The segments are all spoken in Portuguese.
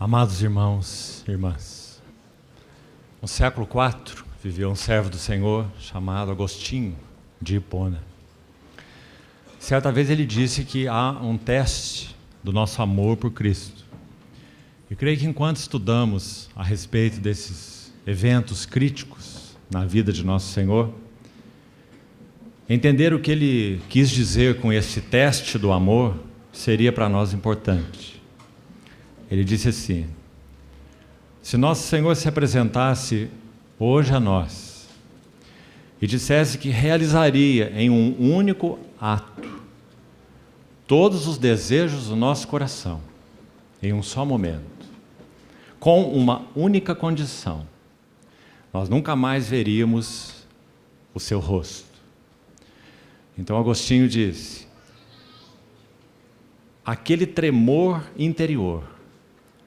Amados irmãos e irmãs, no século IV viveu um servo do Senhor chamado Agostinho de Hipona. Certa vez ele disse que há um teste do nosso amor por Cristo. E creio que enquanto estudamos a respeito desses eventos críticos na vida de nosso Senhor, entender o que ele quis dizer com esse teste do amor seria para nós importante. Ele disse assim: se nosso Senhor se apresentasse hoje a nós e dissesse que realizaria em um único ato todos os desejos do nosso coração, em um só momento, com uma única condição, nós nunca mais veríamos o seu rosto. Então Agostinho disse: aquele tremor interior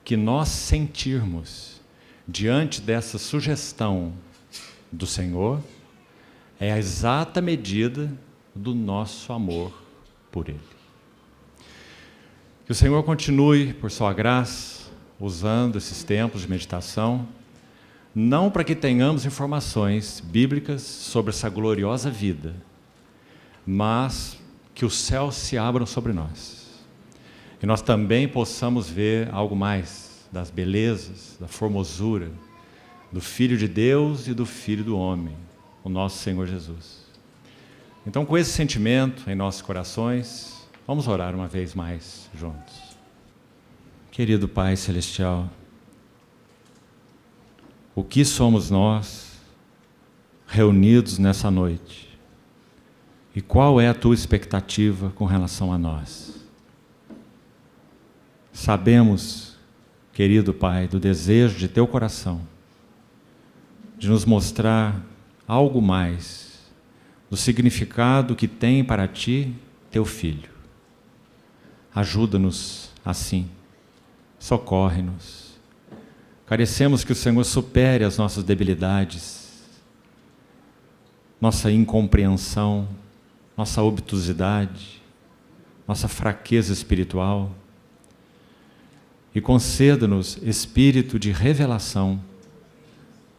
que nós sentirmos diante dessa sugestão do Senhor é a exata medida do nosso amor por Ele. Que o Senhor continue, por sua graça, usando esses tempos de meditação, não para que tenhamos informações bíblicas sobre essa gloriosa vida, mas que os céus se abram sobre nós. E nós também possamos ver algo mais das belezas, da formosura do Filho de Deus e do Filho do homem, o nosso Senhor Jesus. Então, com esse sentimento em nossos corações, vamos orar uma vez mais juntos. Querido Pai Celestial, o que somos nós reunidos nessa noite? E qual é a tua expectativa com relação a nós? Sabemos, querido Pai, do desejo de teu coração de nos mostrar algo mais do significado que tem para ti teu Filho. Ajuda-nos assim, socorre-nos. Carecemos que o Senhor supere as nossas debilidades, nossa incompreensão, nossa obtusidade, nossa fraqueza espiritual, e conceda-nos espírito de revelação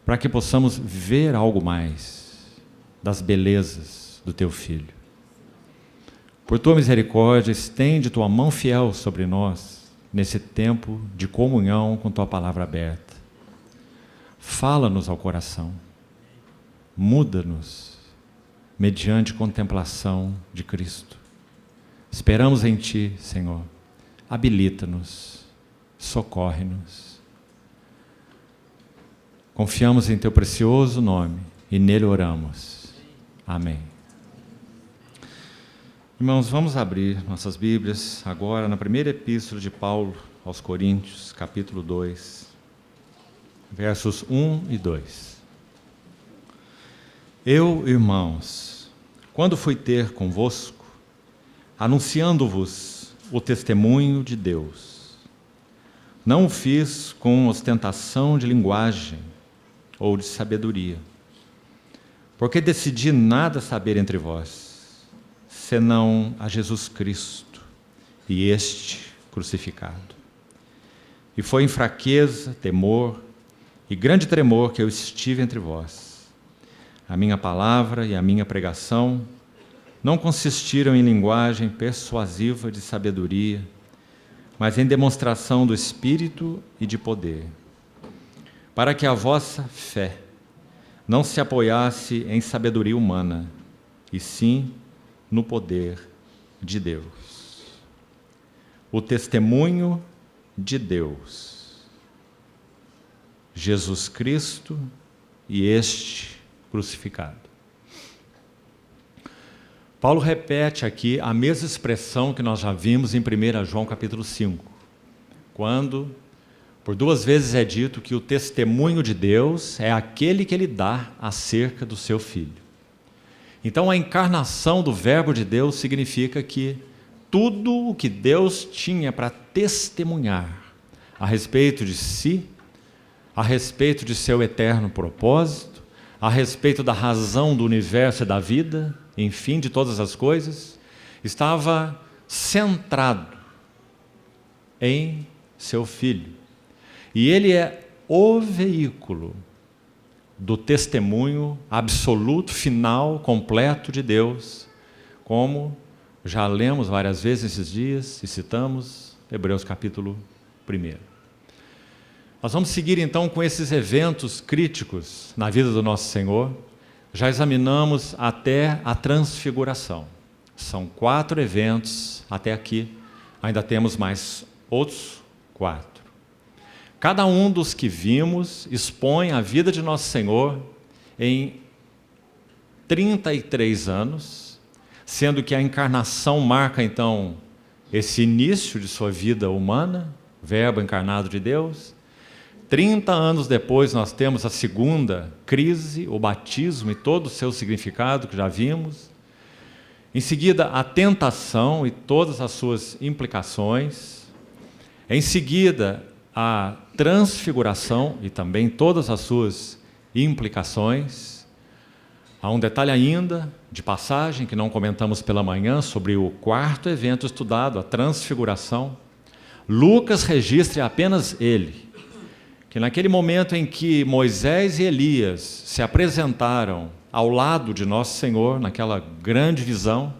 para que possamos ver algo mais das belezas do teu Filho. Por tua misericórdia, estende tua mão fiel sobre nós nesse tempo de comunhão com tua palavra aberta. Fala-nos ao coração, muda-nos mediante contemplação de Cristo. Esperamos em ti, Senhor, habilita-nos, socorre-nos. Confiamos em teu precioso nome e nele oramos. Amém. Irmãos, vamos abrir nossas Bíblias agora na primeira epístola de Paulo aos Coríntios, capítulo 2, versos 1 e 2. Eu, irmãos, quando fui ter convosco, anunciando-vos o testemunho de Deus, não o fiz com ostentação de linguagem ou de sabedoria, porque decidi nada saber entre vós, senão a Jesus Cristo e este crucificado. E foi em fraqueza, temor e grande tremor que eu estive entre vós. A minha palavra e a minha pregação não consistiram em linguagem persuasiva de sabedoria, mas em demonstração do Espírito e de poder, para que a vossa fé não se apoiasse em sabedoria humana, e sim no poder de Deus. O testemunho de Deus, Jesus Cristo e este crucificado. Paulo repete aqui a mesma expressão que nós já vimos em 1 João capítulo 5, quando por duas vezes é dito que o testemunho de Deus é aquele que ele dá acerca do seu Filho. Então a encarnação do Verbo de Deus significa que tudo o que Deus tinha para testemunhar a respeito de si, a respeito de seu eterno propósito, a respeito da razão do universo e da vida, enfim, de todas as coisas, estava centrado em seu Filho. E ele é o veículo do testemunho absoluto, final, completo de Deus, como já lemos várias vezes esses dias e citamos Hebreus capítulo 1. Nós vamos seguir então com esses eventos críticos na vida do nosso Senhor. Já examinamos até a transfiguração. São 4 eventos até aqui, ainda temos mais outros 4. Cada um dos que vimos expõe a vida de nosso Senhor em 33 anos, sendo que a encarnação marca então esse início de sua vida humana, Verbo encarnado de Deus. 30 anos depois nós temos a segunda crise, o batismo e todo o seu significado que já vimos. Em seguida, a tentação e todas as suas implicações. Em seguida, a transfiguração e também todas as suas implicações. Há um detalhe ainda de passagem que não comentamos pela manhã sobre o 4º evento estudado, a transfiguração. Lucas registra apenas ele, que naquele momento em que Moisés e Elias se apresentaram ao lado de Nosso Senhor, naquela grande visão,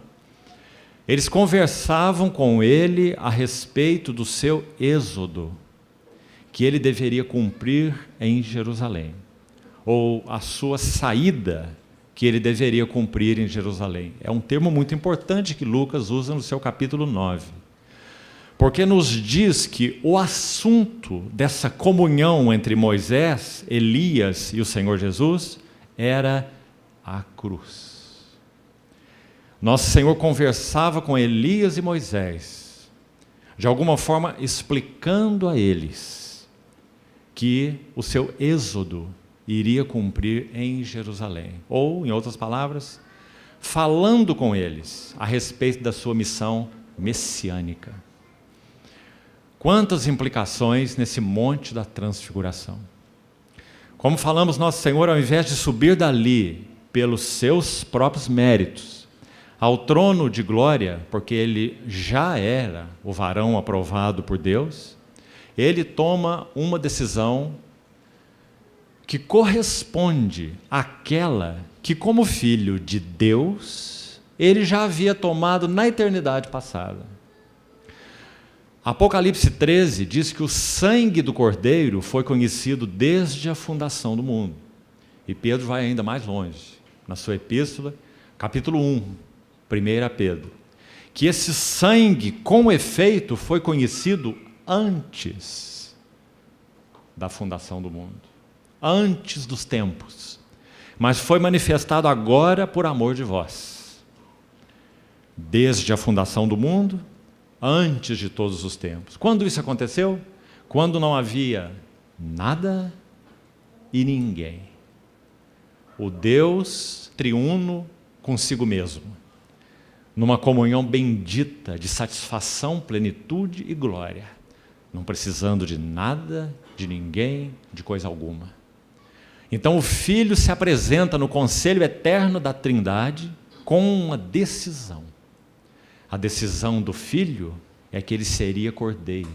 eles conversavam com ele a respeito do seu êxodo, que ele deveria cumprir em Jerusalém, ou a sua saída, que ele deveria cumprir em Jerusalém. É um termo muito importante que Lucas usa no seu capítulo 9, porque nos diz que o assunto dessa comunhão entre Moisés, Elias e o Senhor Jesus era a cruz. Nosso Senhor conversava com Elias e Moisés, de alguma forma explicando a eles que o seu êxodo iria cumprir em Jerusalém. Ou, em outras palavras, falando com eles a respeito da sua missão messiânica. Quantas implicações nesse monte da transfiguração. Como falamos, Nosso Senhor, ao invés de subir dali pelos seus próprios méritos ao trono de glória, porque ele já era o varão aprovado por Deus, ele toma uma decisão que corresponde àquela que, como filho de Deus, ele já havia tomado na eternidade passada. Apocalipse 13 diz que o sangue do Cordeiro foi conhecido desde a fundação do mundo. E Pedro vai ainda mais longe, na sua epístola, capítulo 1, 1 Pedro, que esse sangue, com efeito, foi conhecido antes da fundação do mundo, antes dos tempos, mas foi manifestado agora por amor de vós, desde a fundação do mundo, antes de todos os tempos. Quando isso aconteceu? Quando não havia nada e ninguém. O Deus triuno consigo mesmo, numa comunhão bendita de satisfação, plenitude e glória, não precisando de nada, de ninguém, de coisa alguma. Então o Filho se apresenta no conselho eterno da Trindade com uma decisão. A decisão do Filho é que ele seria cordeiro,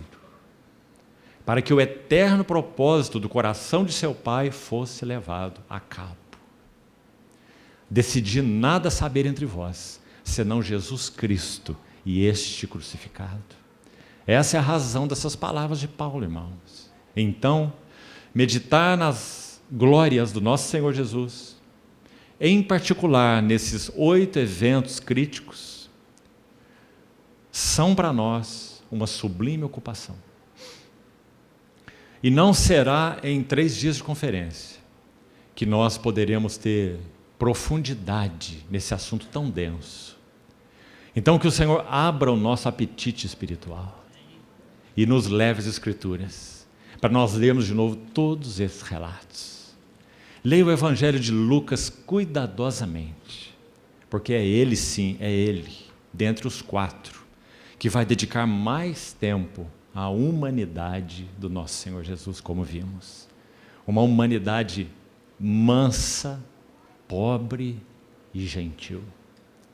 para que o eterno propósito do coração de seu Pai fosse levado a cabo. Decidi nada saber entre vós, senão Jesus Cristo e este crucificado. Essa é a razão dessas palavras de Paulo, irmãos. Então, meditar nas glórias do nosso Senhor Jesus, em particular nesses 8 eventos críticos, são para nós uma sublime ocupação. E não será em 3 dias de conferência que nós poderemos ter profundidade nesse assunto tão denso. Então que o Senhor abra o nosso apetite espiritual e nos leve às Escrituras, para nós lermos de novo todos esses relatos. Leia o Evangelho de Lucas cuidadosamente, porque é ele sim, é ele, dentre os 4, que vai dedicar mais tempo à humanidade do nosso Senhor Jesus, como vimos. Uma humanidade mansa, pobre e gentil.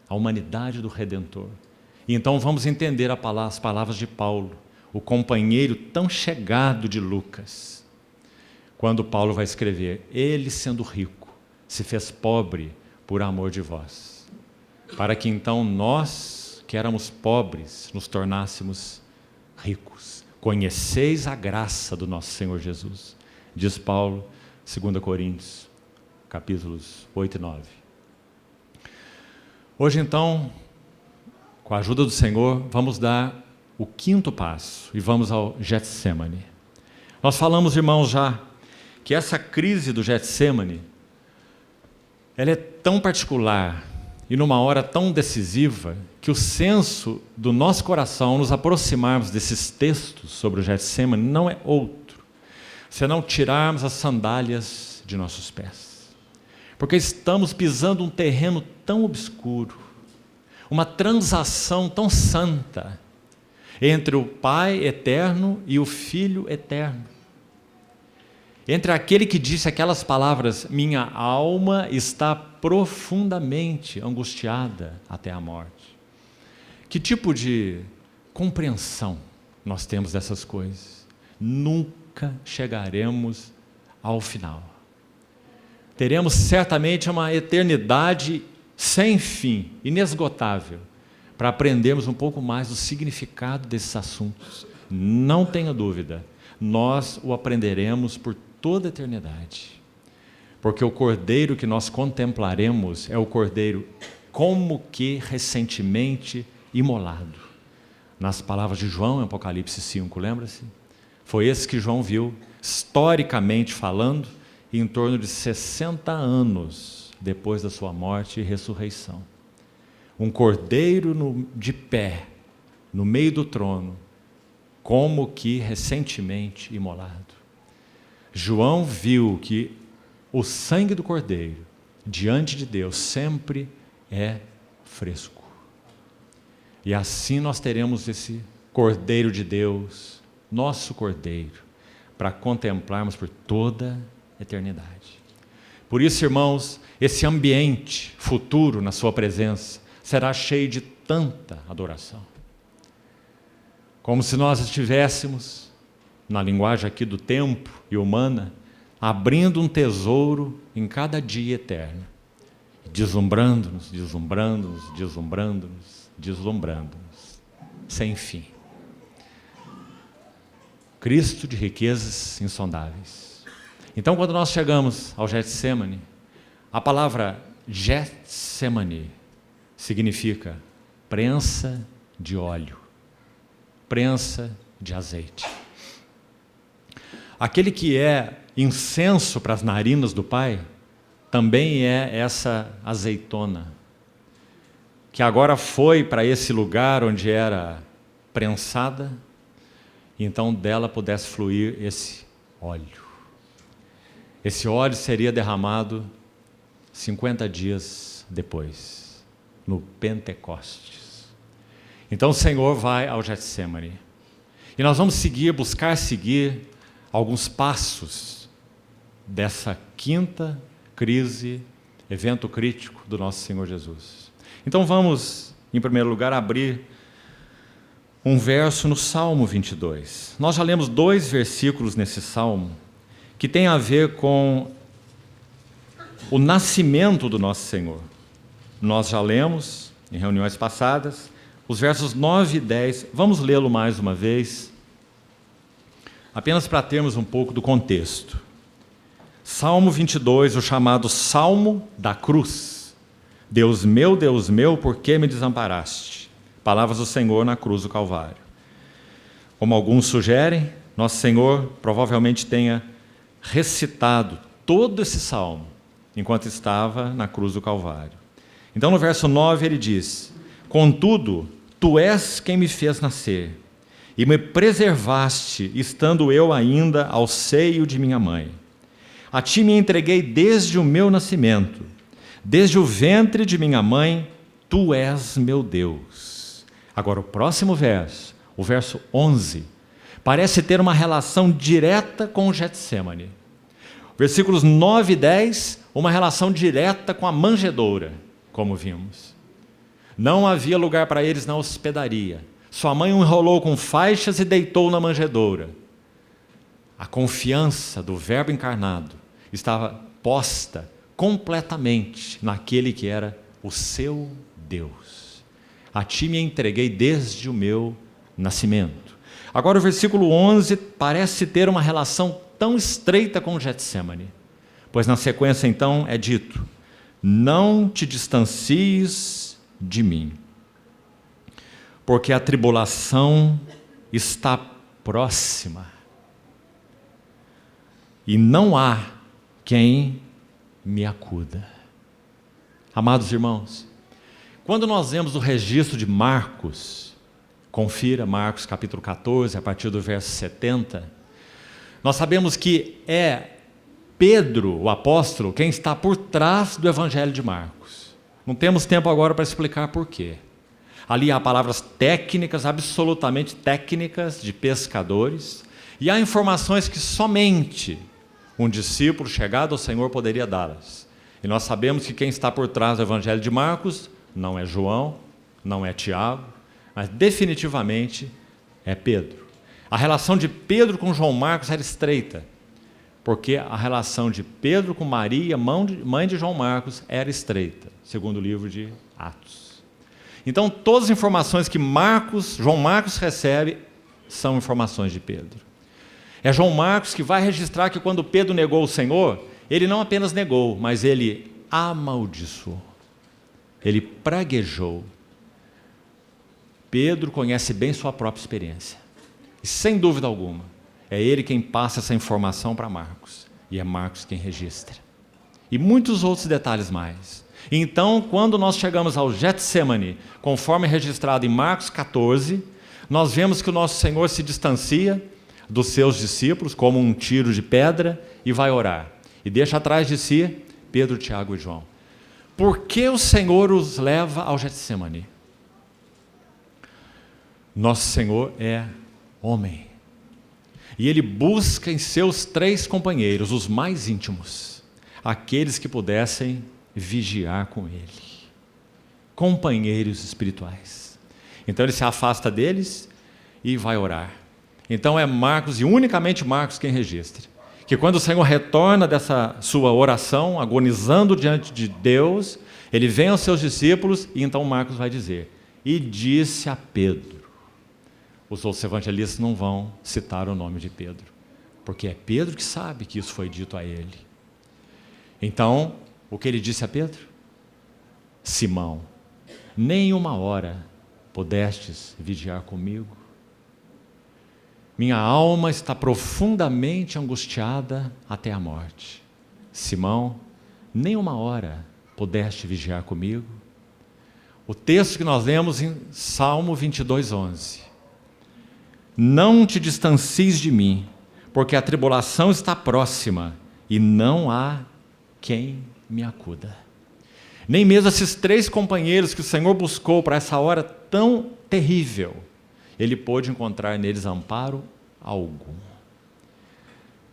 A humanidade do Redentor. E então vamos entender as palavras de Paulo. o companheiro tão chegado de Lucas, quando Paulo vai escrever: ele, sendo rico, se fez pobre por amor de vós, para que então nós, que éramos pobres, nos tornássemos ricos. Conheceis a graça do nosso Senhor Jesus, diz Paulo, 2 Coríntios, capítulos 8 e 9. Hoje então, com a ajuda do Senhor, vamos dar o quinto passo e vamos ao Getsemane. Nós falamos, irmãos, já que essa crise do Getsemane, ela é tão particular e numa hora tão decisiva que o senso do nosso coração nos aproximarmos desses textos sobre o Getsemane não é outro, senão tirarmos as sandálias de nossos pés. Porque estamos pisando um terreno tão obscuro, uma transação tão santa entre o Pai eterno e o Filho eterno. Entre aquele que disse aquelas palavras: minha alma está profundamente angustiada até a morte. Que tipo de compreensão nós temos dessas coisas? Nunca chegaremos ao final. Teremos certamente uma eternidade sem fim, inesgotável, para aprendermos um pouco mais do significado desses assuntos. Não tenha dúvida, nós o aprenderemos por toda a eternidade, porque o cordeiro que nós contemplaremos é o cordeiro como que recentemente imolado. Nas palavras de João, em Apocalipse 5, lembra-se? Foi esse que João viu, historicamente falando, em torno de 60 anos depois da sua morte e ressurreição. Um cordeiro de pé, no meio do trono, como que recentemente imolado. João viu que o sangue do cordeiro, diante de Deus, sempre é fresco. E assim nós teremos esse cordeiro de Deus, nosso cordeiro, para contemplarmos por toda a eternidade. Por isso, irmãos, esse ambiente futuro na sua presença será cheio de tanta adoração. Como se nós estivéssemos, na linguagem aqui do tempo e humana, abrindo um tesouro em cada dia eterno, deslumbrando-nos, deslumbrando-nos, deslumbrando-nos, deslumbrando-nos, sem fim. Cristo de riquezas insondáveis. Então, quando nós chegamos ao Getsemane, a palavra Getsemane significa prensa de óleo, prensa de azeite. Aquele que é incenso para as narinas do Pai, também é essa azeitona, que agora foi para esse lugar onde era prensada, e então dela pudesse fluir esse óleo. Esse óleo seria derramado 50 dias depois, no Pentecostes. Então o Senhor vai ao Getsemane. E nós vamos buscar seguir alguns passos dessa quinta crise, evento crítico do nosso Senhor Jesus. Então vamos, em primeiro lugar, abrir um verso no Salmo 22. Nós já lemos 2 versículos nesse Salmo, que tem a ver com o nascimento do nosso Senhor. Nós já lemos, em reuniões passadas, os versos 9 e 10. Vamos lê-lo mais uma vez, apenas para termos um pouco do contexto. Salmo 22, o chamado Salmo da Cruz. Deus meu, por que me desamparaste? Palavras do Senhor na cruz do Calvário. Como alguns sugerem, nosso Senhor provavelmente tenha recitado todo esse salmo enquanto estava na cruz do Calvário. Então, no verso 9, ele diz: contudo, tu és quem me fez nascer, e me preservaste, estando eu ainda ao seio de minha mãe. A ti me entreguei desde o meu nascimento, desde o ventre de minha mãe, tu és meu Deus. Agora, o próximo verso, o verso 11, parece ter uma relação direta com o Getsemane. Versículos 9 e 10, uma relação direta com a manjedoura, como vimos. Não havia lugar para eles na hospedaria. Sua mãe o enrolou com faixas e deitou na manjedoura. A confiança do Verbo encarnado estava posta completamente naquele que era o seu Deus. A ti me entreguei desde o meu nascimento. Agora o versículo 11 parece ter uma relação tão estreita com Getsemane, pois na sequência então é dito: não te distancies de mim, porque a tribulação está próxima e não há quem me acuda. Amados irmãos, quando nós vemos o registro de Marcos, confira Marcos capítulo 14, a partir do verso 70, nós sabemos que é Pedro, o apóstolo, quem está por trás do Evangelho de Marcos. Não temos tempo agora para explicar por quê. Ali há palavras técnicas, absolutamente técnicas, de pescadores, e há informações que somente um discípulo chegado ao Senhor poderia dá-las. E nós sabemos que quem está por trás do Evangelho de Marcos não é João, não é Tiago, mas definitivamente é Pedro. A relação de Pedro com João Marcos era estreita, porque a relação de Pedro com Maria, mãe de João Marcos, era estreita, segundo o livro de Atos. Então, todas as informações que João Marcos recebe são informações de Pedro. É João Marcos que vai registrar que quando Pedro negou o Senhor, ele não apenas negou, mas ele amaldiçoou, ele praguejou. Pedro conhece bem sua própria experiência, e sem dúvida alguma, é ele quem passa essa informação para Marcos, e é Marcos quem registra. E muitos outros detalhes mais. Então, quando nós chegamos ao Getsemane, conforme registrado em Marcos 14, nós vemos que o nosso Senhor se distancia dos seus discípulos, como um tiro de pedra, e vai orar. E deixa atrás de si Pedro, Tiago e João. Por que o Senhor os leva ao Getsemane? Nosso Senhor é homem. E Ele busca em seus 3 companheiros, os mais íntimos, aqueles que pudessem vigiar com Ele. Companheiros espirituais. Então Ele se afasta deles e vai orar. Então é Marcos, e unicamente Marcos, quem registra, que quando o Senhor retorna dessa sua oração, agonizando diante de Deus, Ele vem aos seus discípulos, e então Marcos vai dizer: e disse a Pedro. Os outros evangelistas não vão citar o nome de Pedro, porque é Pedro que sabe que isso foi dito a ele. Então, o que ele disse a Pedro? Simão, nem uma hora pudestes vigiar comigo? Minha alma está profundamente angustiada até a morte. Simão, nem uma hora pudeste vigiar comigo? O texto que nós lemos em Salmo 22:11. Não te distancies de mim, porque a tribulação está próxima e não há quem me acuda. Nem mesmo esses 3 companheiros que o Senhor buscou para essa hora tão terrível, Ele pôde encontrar neles amparo algum.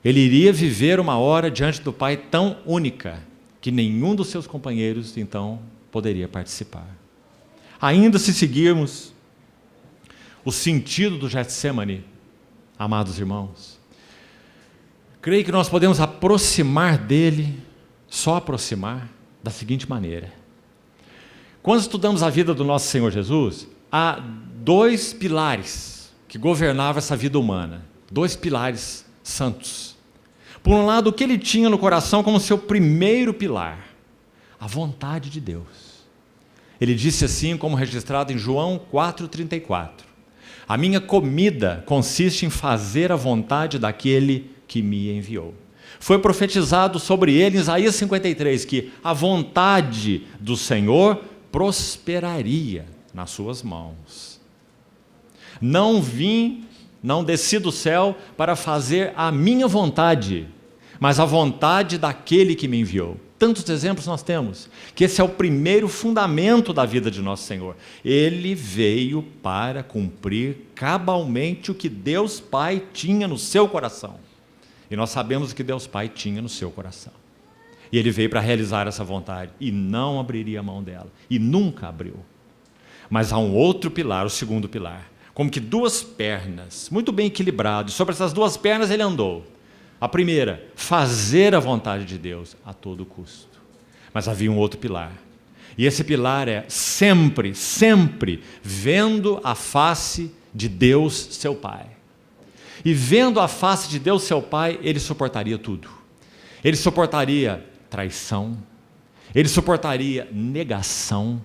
Ele iria viver uma hora diante do Pai tão única, que nenhum dos seus companheiros, então, poderia participar. Ainda se seguirmos o sentido do Getsemane, amados irmãos, creio que nós podemos aproximar dele, só aproximar, da seguinte maneira. Quando estudamos a vida do nosso Senhor Jesus, há 2 pilares que governavam essa vida humana, 2 pilares santos. Por um lado, o que ele tinha no coração como seu primeiro pilar? A vontade de Deus. Ele disse assim, como registrado em João 4,34: a minha comida consiste em fazer a vontade daquele que me enviou. Foi profetizado sobre ele em Isaías 53, que a vontade do Senhor prosperaria nas suas mãos. Não desci do céu para fazer a minha vontade, mas a vontade daquele que me enviou. Tantos exemplos nós temos, que esse é o primeiro fundamento da vida de nosso Senhor. Ele veio para cumprir cabalmente o que Deus Pai tinha no seu coração. E nós sabemos o que Deus Pai tinha no seu coração. E Ele veio para realizar essa vontade, e não abriria a mão dela, e nunca abriu. Mas há um outro pilar, o segundo pilar. como que duas pernas, muito bem equilibrado, e sobre essas duas pernas ele andou. A primeira, fazer a vontade de Deus a todo custo. Mas havia um outro pilar. E esse pilar é sempre, sempre vendo a face de Deus, seu Pai. E vendo a face de Deus, seu Pai, ele suportaria tudo. Ele suportaria traição, ele suportaria negação,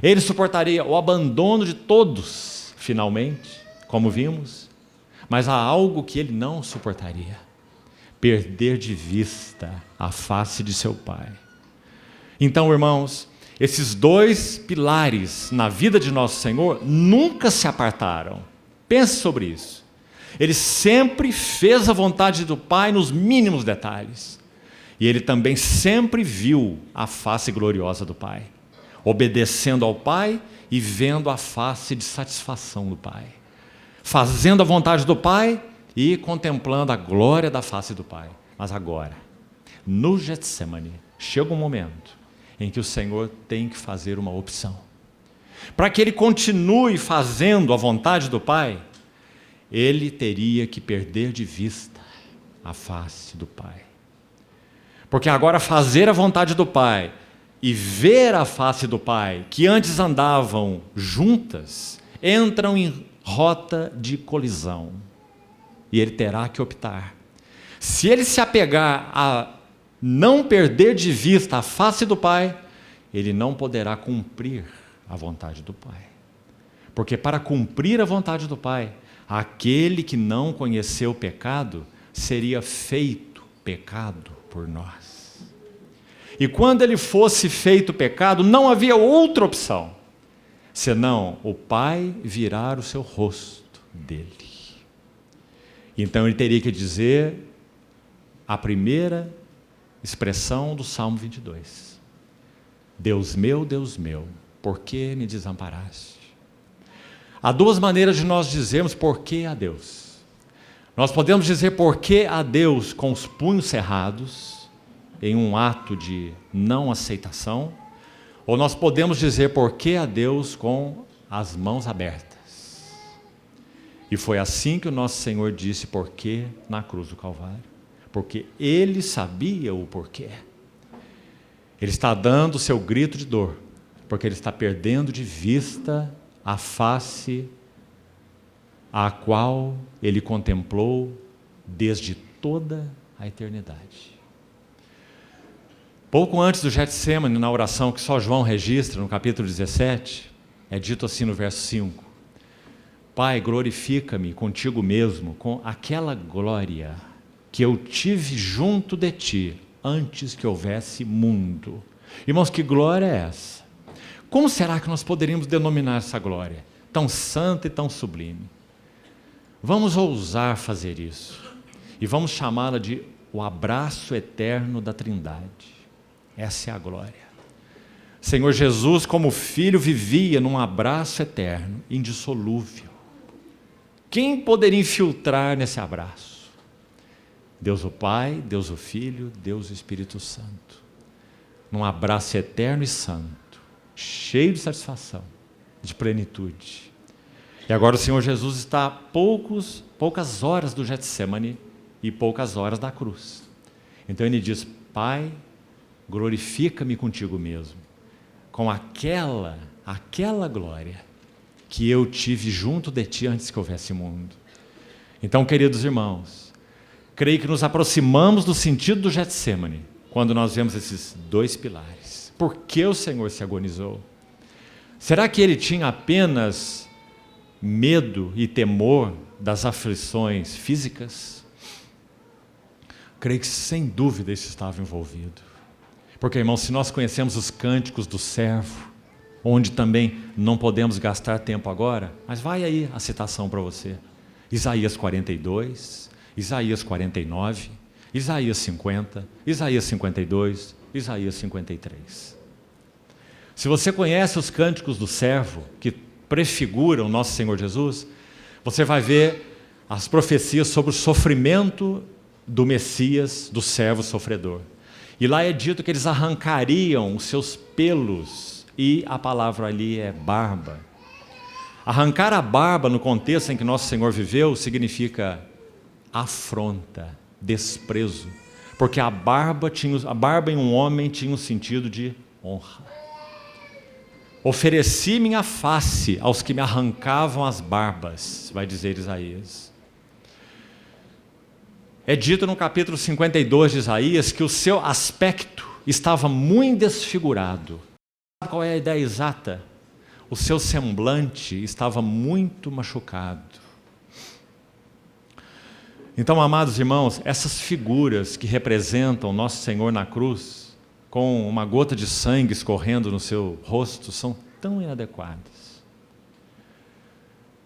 ele suportaria o abandono de todos, finalmente, como vimos. Mas há algo que ele não suportaria: perder de vista a face de seu Pai. Então, irmãos, esses dois pilares na vida de nosso Senhor nunca se apartaram. Pense sobre isso. Ele sempre fez a vontade do Pai nos mínimos detalhes. E ele também sempre viu a face gloriosa do Pai, obedecendo ao Pai e vendo a face de satisfação do Pai, fazendo a vontade do Pai e contemplando a glória da face do Pai. Mas agora, no Getsemane, chega um momento em que o Senhor tem que fazer uma opção. Para que ele continue fazendo a vontade do Pai, ele teria que perder de vista a face do Pai. Porque agora fazer a vontade do Pai e ver a face do Pai, que antes andavam juntas, entram em rota de colisão. E ele terá que optar. Se ele se apegar a não perder de vista a face do Pai, ele não poderá cumprir a vontade do Pai. Porque para cumprir a vontade do Pai, aquele que não conheceu o pecado seria feito pecado por nós. E quando ele fosse feito pecado, não havia outra opção, senão o Pai virar o seu rosto dele. Então ele teria que dizer a primeira expressão do Salmo 22. Deus meu, por que me desamparaste? Há duas maneiras de nós dizermos por que a Deus. Nós podemos dizer por que a Deus com os punhos cerrados, em um ato de não aceitação, ou nós podemos dizer por que a Deus com as mãos abertas. E foi assim que o nosso Senhor disse por que na cruz do Calvário. Porque ele sabia o porquê. Ele está dando o seu grito de dor, porque ele está perdendo de vista a face a qual ele contemplou desde toda a eternidade. Pouco antes do Getsemane, na oração que só João registra, no capítulo 17, é dito assim no verso 5: Pai, glorifica-me contigo mesmo, com aquela glória que eu tive junto de ti, antes que houvesse mundo. Irmãos, que glória é essa? Como será que nós poderíamos denominar essa glória? Tão santa e tão sublime. Vamos ousar fazer isso. E vamos chamá-la de o abraço eterno da Trindade. Essa é a glória. Senhor Jesus, como Filho, vivia num abraço eterno, indissolúvel. Quem poderia infiltrar nesse abraço? Deus o Pai, Deus o Filho, Deus o Espírito Santo. Num abraço eterno e santo, cheio de satisfação, de plenitude. E agora o Senhor Jesus está a poucas horas do Getsemane e poucas horas da cruz. Então ele diz: Pai, glorifica-me contigo mesmo, com aquela glória que eu tive junto de ti antes que houvesse mundo. Então, queridos irmãos, creio que nos aproximamos do sentido do Getsemane, quando nós vemos esses dois pilares. Por que o Senhor se agonizou? Será que ele tinha apenas medo e temor das aflições físicas? Creio que sem dúvida isso estava envolvido. Porque, irmãos, se nós conhecemos os cânticos do servo, onde também não podemos gastar tempo agora, mas vai aí a citação para você. Isaías 42, Isaías 49, Isaías 50, Isaías 52, Isaías 53. Se você conhece os cânticos do servo, que prefiguram o nosso Senhor Jesus, você vai ver as profecias sobre o sofrimento do Messias, do servo sofredor. E lá é dito que eles arrancariam os seus pelos, e a palavra ali é barba. Arrancar a barba no contexto em que nosso Senhor viveu significa afronta, desprezo, porque a barba em um homem tinha um sentido de honra. Ofereci minha face aos que me arrancavam as barbas, vai dizer Isaías. É dito no capítulo 52 de Isaías que o seu aspecto estava muito desfigurado. Sabe qual é a ideia exata? O seu semblante estava muito machucado. Então, amados irmãos, essas figuras que representam nosso Senhor na cruz, com uma gota de sangue escorrendo no seu rosto, são tão inadequadas.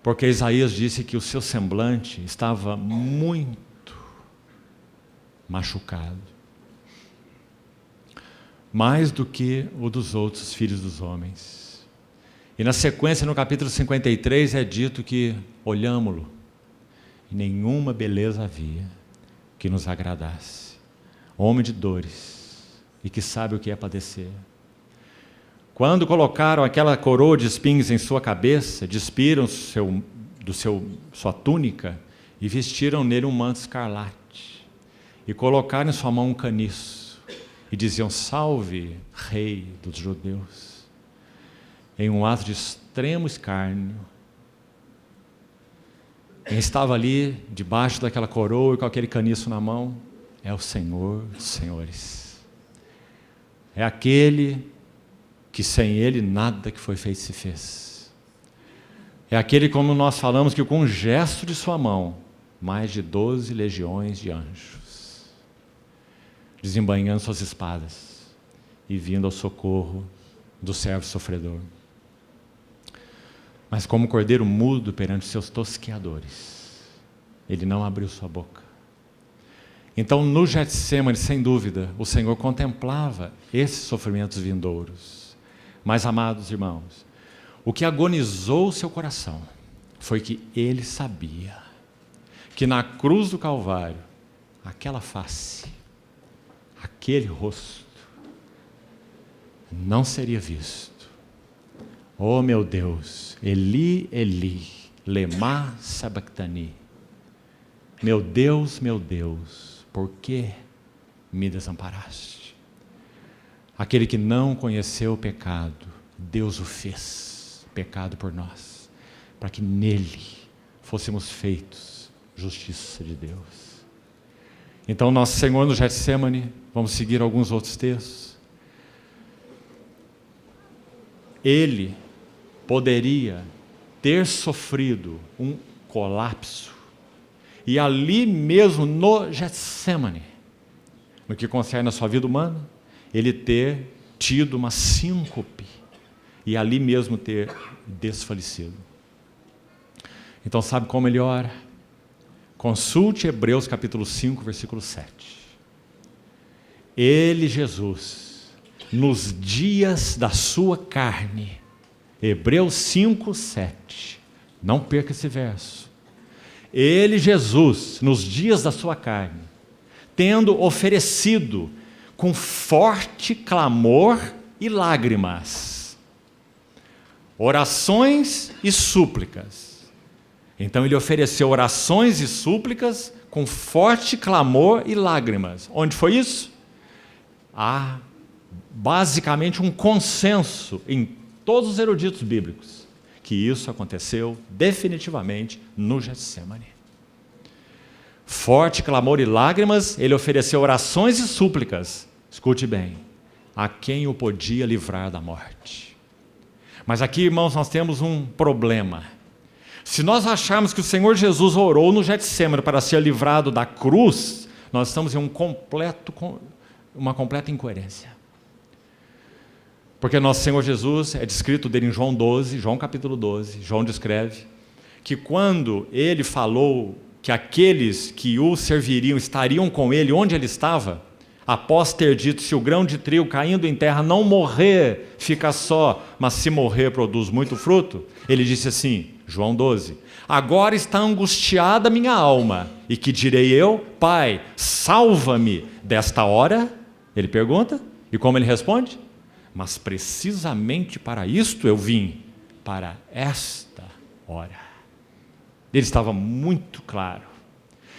Porque Isaías disse que o seu semblante estava muito machucado, mais do que o dos outros filhos dos homens. E na sequência, no capítulo 53, é dito que olhámo-lo, e nenhuma beleza havia que nos agradasse. Homem de dores, e que sabe o que é padecer. Quando colocaram aquela coroa de espinhos em sua cabeça, despiram sua túnica e vestiram nele um manto escarlate. E colocaram em sua mão um caniço e diziam: salve, rei dos judeus. Em um ato de extremo escárnio, quem estava ali debaixo daquela coroa e com aquele caniço na mão é o Senhor dos senhores. É aquele que sem ele nada que foi feito se fez. É aquele, como nós falamos, que com um gesto de sua mão mais de 12 legiões de anjos desembainhando suas espadas e vindo ao socorro do servo sofredor. Mas como cordeiro mudo perante seus tosqueadores, ele não abriu sua boca. Então, no Getsemane, sem dúvida, o Senhor contemplava esses sofrimentos vindouros. Mas, amados irmãos, o que agonizou o seu coração foi que ele sabia que na cruz do Calvário, aquela face, aquele rosto não seria visto. Oh meu Deus, Eli, Eli, lema sabachthani. Meu Deus, por que me desamparaste? Aquele que não conheceu o pecado, Deus o fez pecado por nós, para que nele fôssemos feitos justiça de Deus. Então, nosso Senhor no Getsemane, vamos seguir alguns outros textos. Ele poderia ter sofrido um colapso, e ali mesmo no Getsemane, no que concerne a sua vida humana, ele ter tido uma síncope, e ali mesmo ter desfalecido. Então, sabe como ele ora? Consulte Hebreus capítulo 5, versículo 7. Ele, Jesus, nos dias da sua carne, Hebreus 5, 7. Não perca esse verso. Ele, Jesus, nos dias da sua carne, tendo oferecido com forte clamor e lágrimas, orações e súplicas. Então ele ofereceu orações e súplicas com forte clamor e lágrimas. Onde foi isso? Há basicamente um consenso em todos os eruditos bíblicos que isso aconteceu definitivamente no Getsemane. Forte clamor e lágrimas, ele ofereceu orações e súplicas. Escute bem, a quem o podia livrar da morte. Mas aqui, irmãos, nós temos um problema. Se nós acharmos que o Senhor Jesus orou no Getsemane para ser livrado da cruz, nós estamos em uma completa incoerência. Porque nosso Senhor Jesus, é descrito dele em João 12, João capítulo 12, João descreve que quando ele falou que aqueles que o serviriam estariam com ele onde ele estava, após ter dito: se o grão de trigo caindo em terra não morrer, fica só, mas se morrer produz muito fruto, ele disse assim, João 12, agora está angustiada minha alma, e que direi eu? Pai, salva-me desta hora? Ele pergunta, e como ele responde? Mas precisamente para isto eu vim, para esta ora. Ele estava muito claro.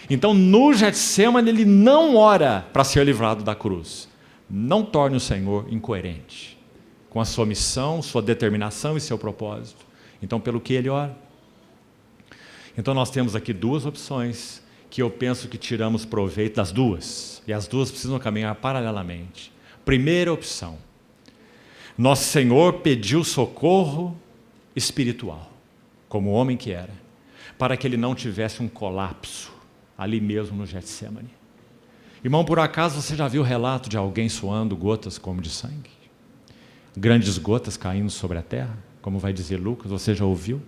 Então, no Getsemane, ele não ora para ser livrado da cruz. Não torne o Senhor incoerente com a sua missão, sua determinação e seu propósito. Então, pelo que ele ora? Então, nós temos aqui duas opções que eu penso que tiramos proveito das duas. E as duas precisam caminhar paralelamente. Primeira opção. Nosso Senhor pediu socorro espiritual, como homem que era, para que ele não tivesse um colapso ali mesmo no Getsemane. Irmão, por acaso você já viu o relato de alguém suando gotas como de sangue? Grandes gotas caindo sobre a terra, como vai dizer Lucas, você já ouviu?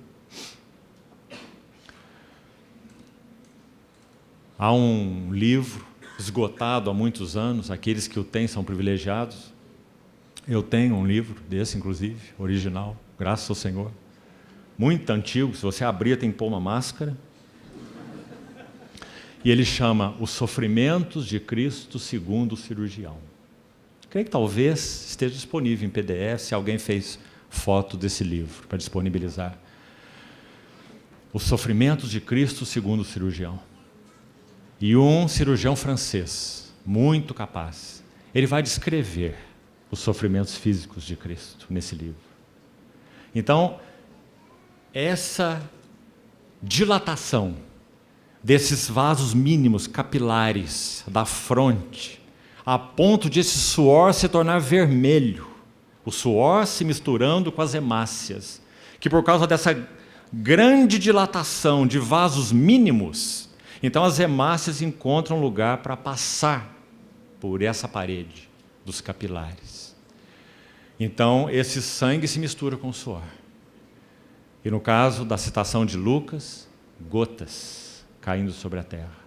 Há um livro esgotado há muitos anos, aqueles que o têm são privilegiados. Eu tenho um livro desse, inclusive, original, graças ao Senhor. Muito antigo, se você abrir tem que pôr uma máscara. E ele chama Os Sofrimentos de Cristo segundo o Cirurgião. Creio que talvez esteja disponível em PDF, se alguém fez foto desse livro para disponibilizar. Os Sofrimentos de Cristo segundo o Cirurgião. E um cirurgião francês, muito capaz, ele vai descrever os sofrimentos físicos de Cristo nesse livro. Então, essa dilatação desses vasos mínimos capilares da fronte, a ponto de esse suor se tornar vermelho, o suor se misturando com as hemácias, que por causa dessa grande dilatação de vasos mínimos, então as hemácias encontram lugar para passar por essa parede dos capilares. Então esse sangue se mistura com o suor. E no caso da citação de Lucas, gotas caindo sobre a terra.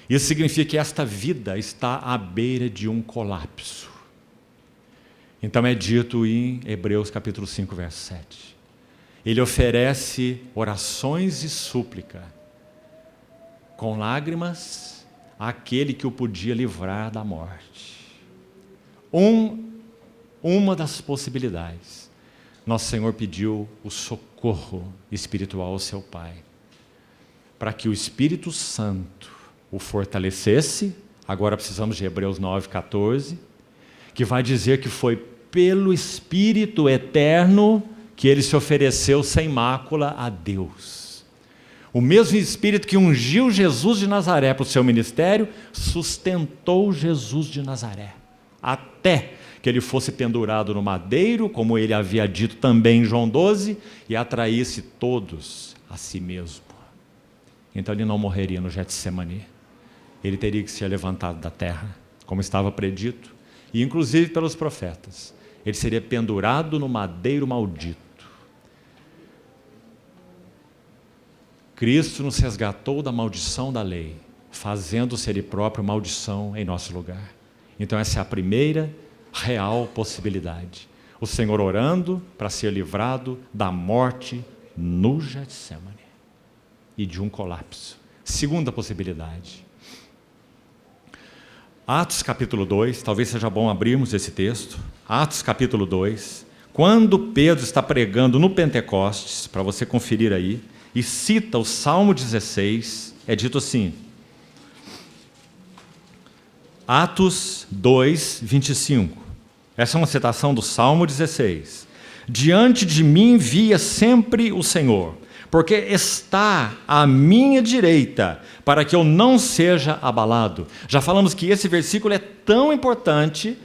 Isso significa que esta vida está à beira de um colapso. Então é dito em Hebreus capítulo 5, verso 7. Ele oferece orações e súplica, com lágrimas, àquele que o podia livrar da morte. Uma das possibilidades. Nosso Senhor pediu o socorro espiritual ao seu Pai, para que o Espírito Santo o fortalecesse. Agora precisamos de Hebreus 9,14, que vai dizer que foi pelo Espírito eterno que ele se ofereceu sem mácula a Deus. O mesmo Espírito que ungiu Jesus de Nazaré para o seu ministério, sustentou Jesus de Nazaré, até que ele fosse pendurado no madeiro, como ele havia dito também em João 12, e atraísse todos a si mesmo. Então ele não morreria no Getsemane. Ele teria que ser levantado da terra, como estava predito, e inclusive pelos profetas. Ele seria pendurado no madeiro maldito. Cristo nos resgatou da maldição da lei, fazendo-se Ele próprio maldição em nosso lugar. Então essa é a primeira real possibilidade. O Senhor orando para ser livrado da morte no Getsemane e de um colapso. Segunda possibilidade. Atos capítulo 2, talvez seja bom abrirmos esse texto. Atos capítulo 2, quando Pedro está pregando no Pentecostes, para você conferir aí, e cita o Salmo 16, é dito assim, Atos 2, 25. Essa é uma citação do Salmo 16. Diante de mim via sempre o Senhor, porque está à minha direita, para que eu não seja abalado. Já falamos que esse versículo é tão importante,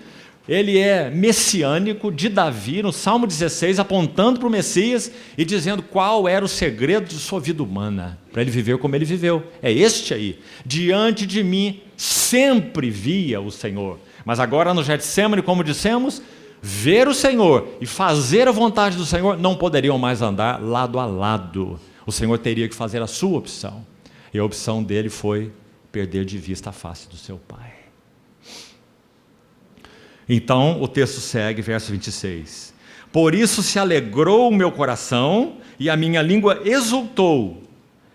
ele é messiânico de Davi, no Salmo 16, apontando para o Messias e dizendo qual era o segredo de sua vida humana, para ele viver como ele viveu. É este aí. Diante de mim sempre via o Senhor. Mas agora no Getsemane, como dissemos, ver o Senhor e fazer a vontade do Senhor não poderiam mais andar lado a lado. O Senhor teria que fazer a sua opção. E a opção dele foi perder de vista a face do seu Pai. Então o texto segue, verso 26. Por isso se alegrou o meu coração e a minha língua exultou.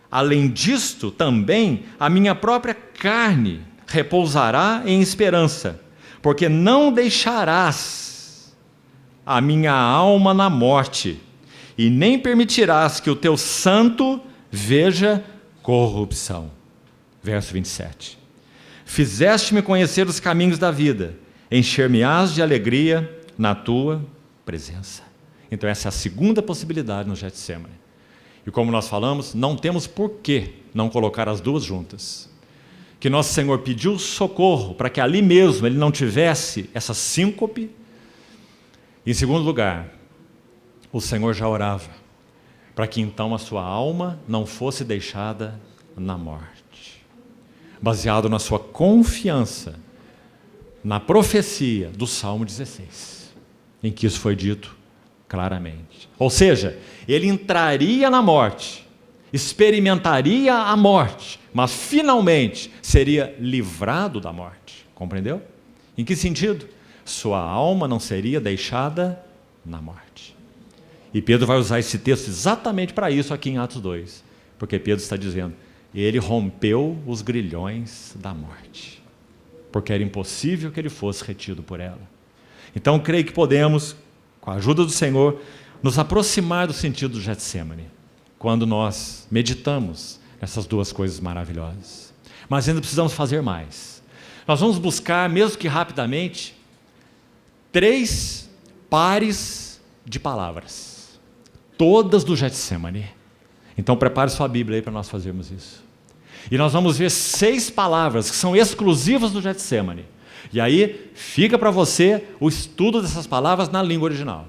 Além disto, também a minha própria carne repousará em esperança, porque não deixarás a minha alma na morte, e nem permitirás que o teu santo veja corrupção. Verso 27. Fizeste-me conhecer os caminhos da vida, encher-me-ás de alegria na tua presença. Então essa é a segunda possibilidade no Getsemane. E como nós falamos, não temos por que não colocar as duas juntas. Que nosso Senhor pediu socorro para que ali mesmo ele não tivesse essa síncope. Em segundo lugar, o Senhor já orava para que então a sua alma não fosse deixada na morte. Baseado na sua confiança na profecia do Salmo 16, em que isso foi dito claramente. Ou seja, ele entraria na morte, experimentaria a morte, mas finalmente seria livrado da morte. Compreendeu? Em que sentido? Sua alma não seria deixada na morte. E Pedro vai usar esse texto exatamente para isso aqui em Atos 2, porque Pedro está dizendo, ele rompeu os grilhões da morte, porque era impossível que ele fosse retido por ela. Então, creio que podemos, com a ajuda do Senhor, nos aproximar do sentido do Getsemane, quando nós meditamos essas duas coisas maravilhosas. Mas ainda precisamos fazer mais. Nós vamos buscar, mesmo que rapidamente, 3 pares de palavras, todas do Getsemane. Então, prepare sua Bíblia aí para nós fazermos isso. E nós vamos ver 6 palavras que são exclusivas do Getsemane. E aí, fica para você o estudo dessas palavras na língua original.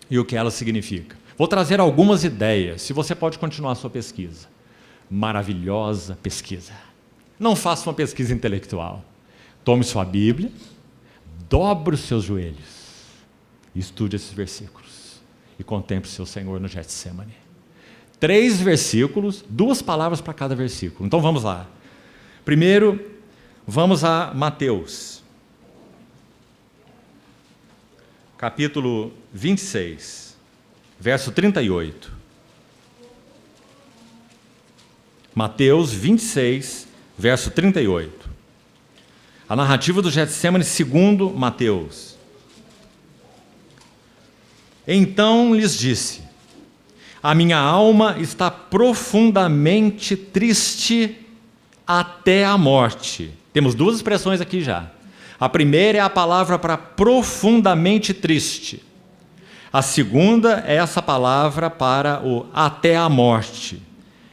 E o que elas significam. Vou trazer algumas ideias, se você pode continuar a sua pesquisa. Maravilhosa pesquisa. Não faça uma pesquisa intelectual. Tome sua Bíblia, dobre os seus joelhos e estude esses versículos. E contemple o seu Senhor no Getsemane. 3 versículos, 2 palavras para cada versículo. Então vamos lá. Primeiro, vamos a Mateus, capítulo 26, verso 38. Mateus 26, verso 38. A narrativa do Getsemane segundo Mateus. Então lhes disse: a minha alma está profundamente triste até a morte. Temos 2 expressões aqui já. A primeira é a palavra para profundamente triste. A segunda é essa palavra para o até a morte.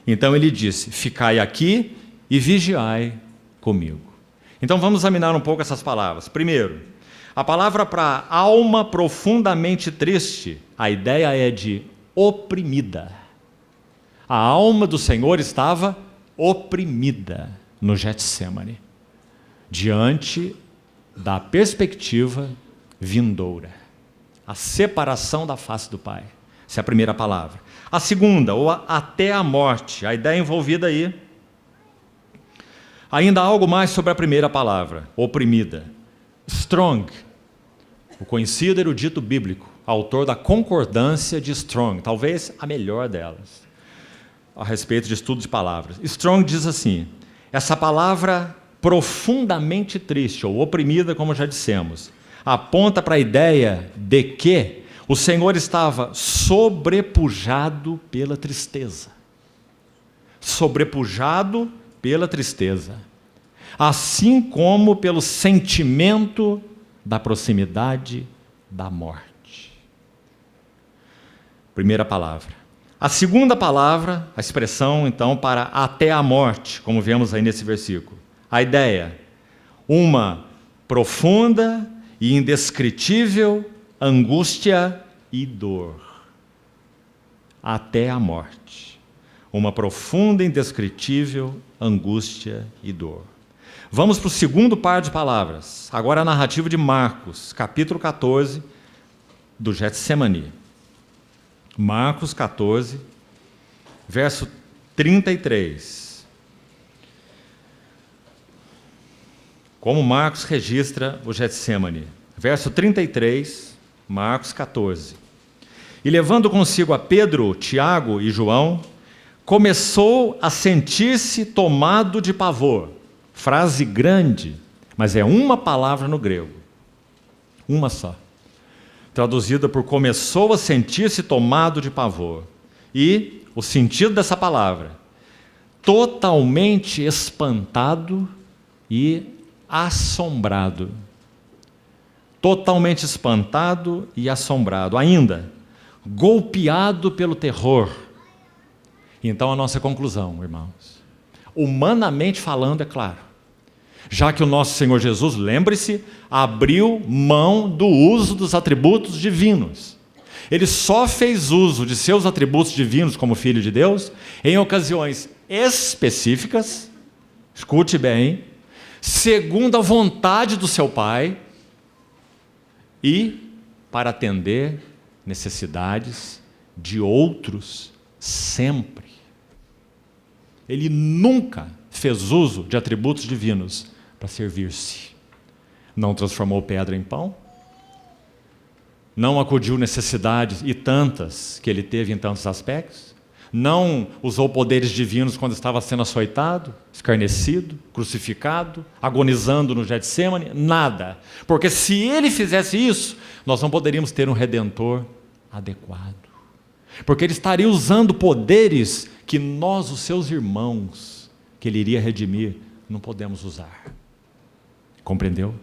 Então ele disse: ficai aqui e vigiai comigo. Então vamos examinar um pouco essas palavras. Primeiro, a palavra para alma profundamente triste, a ideia é de oprimida. A alma do Senhor estava oprimida no Getsemane, diante da perspectiva vindoura, a separação da face do Pai. Essa é a primeira palavra. A segunda, ou até a morte, a ideia envolvida aí. Ainda há algo mais sobre a primeira palavra, oprimida. Strong, o conhecido erudito bíblico, autor da Concordância de Strong, talvez a melhor delas, a respeito de estudo de palavras. Strong diz assim: essa palavra profundamente triste, ou oprimida, como já dissemos, aponta para a ideia de que o Senhor estava sobrepujado pela tristeza. Sobrepujado pela tristeza. Assim como pelo sentimento da proximidade da morte. Primeira palavra. A segunda palavra, a expressão, então, para até a morte, como vemos aí nesse versículo. A ideia, uma profunda e indescritível angústia e dor. Até a morte. Uma profunda e indescritível angústia e dor. Vamos para o segundo par de palavras. Agora a narrativa de Marcos, capítulo 14, do Getsemane. Marcos 14, verso 33. Como Marcos registra o Getsemane. Verso 33, Marcos 14. E levando consigo a Pedro, Tiago e João, começou a sentir-se tomado de pavor. Frase grande, mas é uma palavra no grego. Uma só. traduzida por começou a sentir-se tomado de pavor. E o sentido dessa palavra, totalmente espantado e assombrado. Totalmente espantado e assombrado. Ainda, golpeado pelo terror. Então a nossa conclusão, irmãos, humanamente falando, é claro, já que o nosso Senhor Jesus, lembre-se, abriu mão do uso dos atributos divinos. Ele só fez uso de seus atributos divinos como Filho de Deus em ocasiões específicas, escute bem, segundo a vontade do seu Pai e para atender necessidades de outros sempre. Ele nunca fez uso de atributos divinos para servir-se. Não transformou pedra em pão, não acudiu necessidades e tantas que ele teve em tantos aspectos, não usou poderes divinos quando estava sendo açoitado, escarnecido, crucificado, agonizando no Getsemane, nada. Porque se ele fizesse isso, nós não poderíamos ter um Redentor adequado. Porque ele estaria usando poderes que nós, os seus irmãos, que ele iria redimir, não podemos usar. Compreendeu?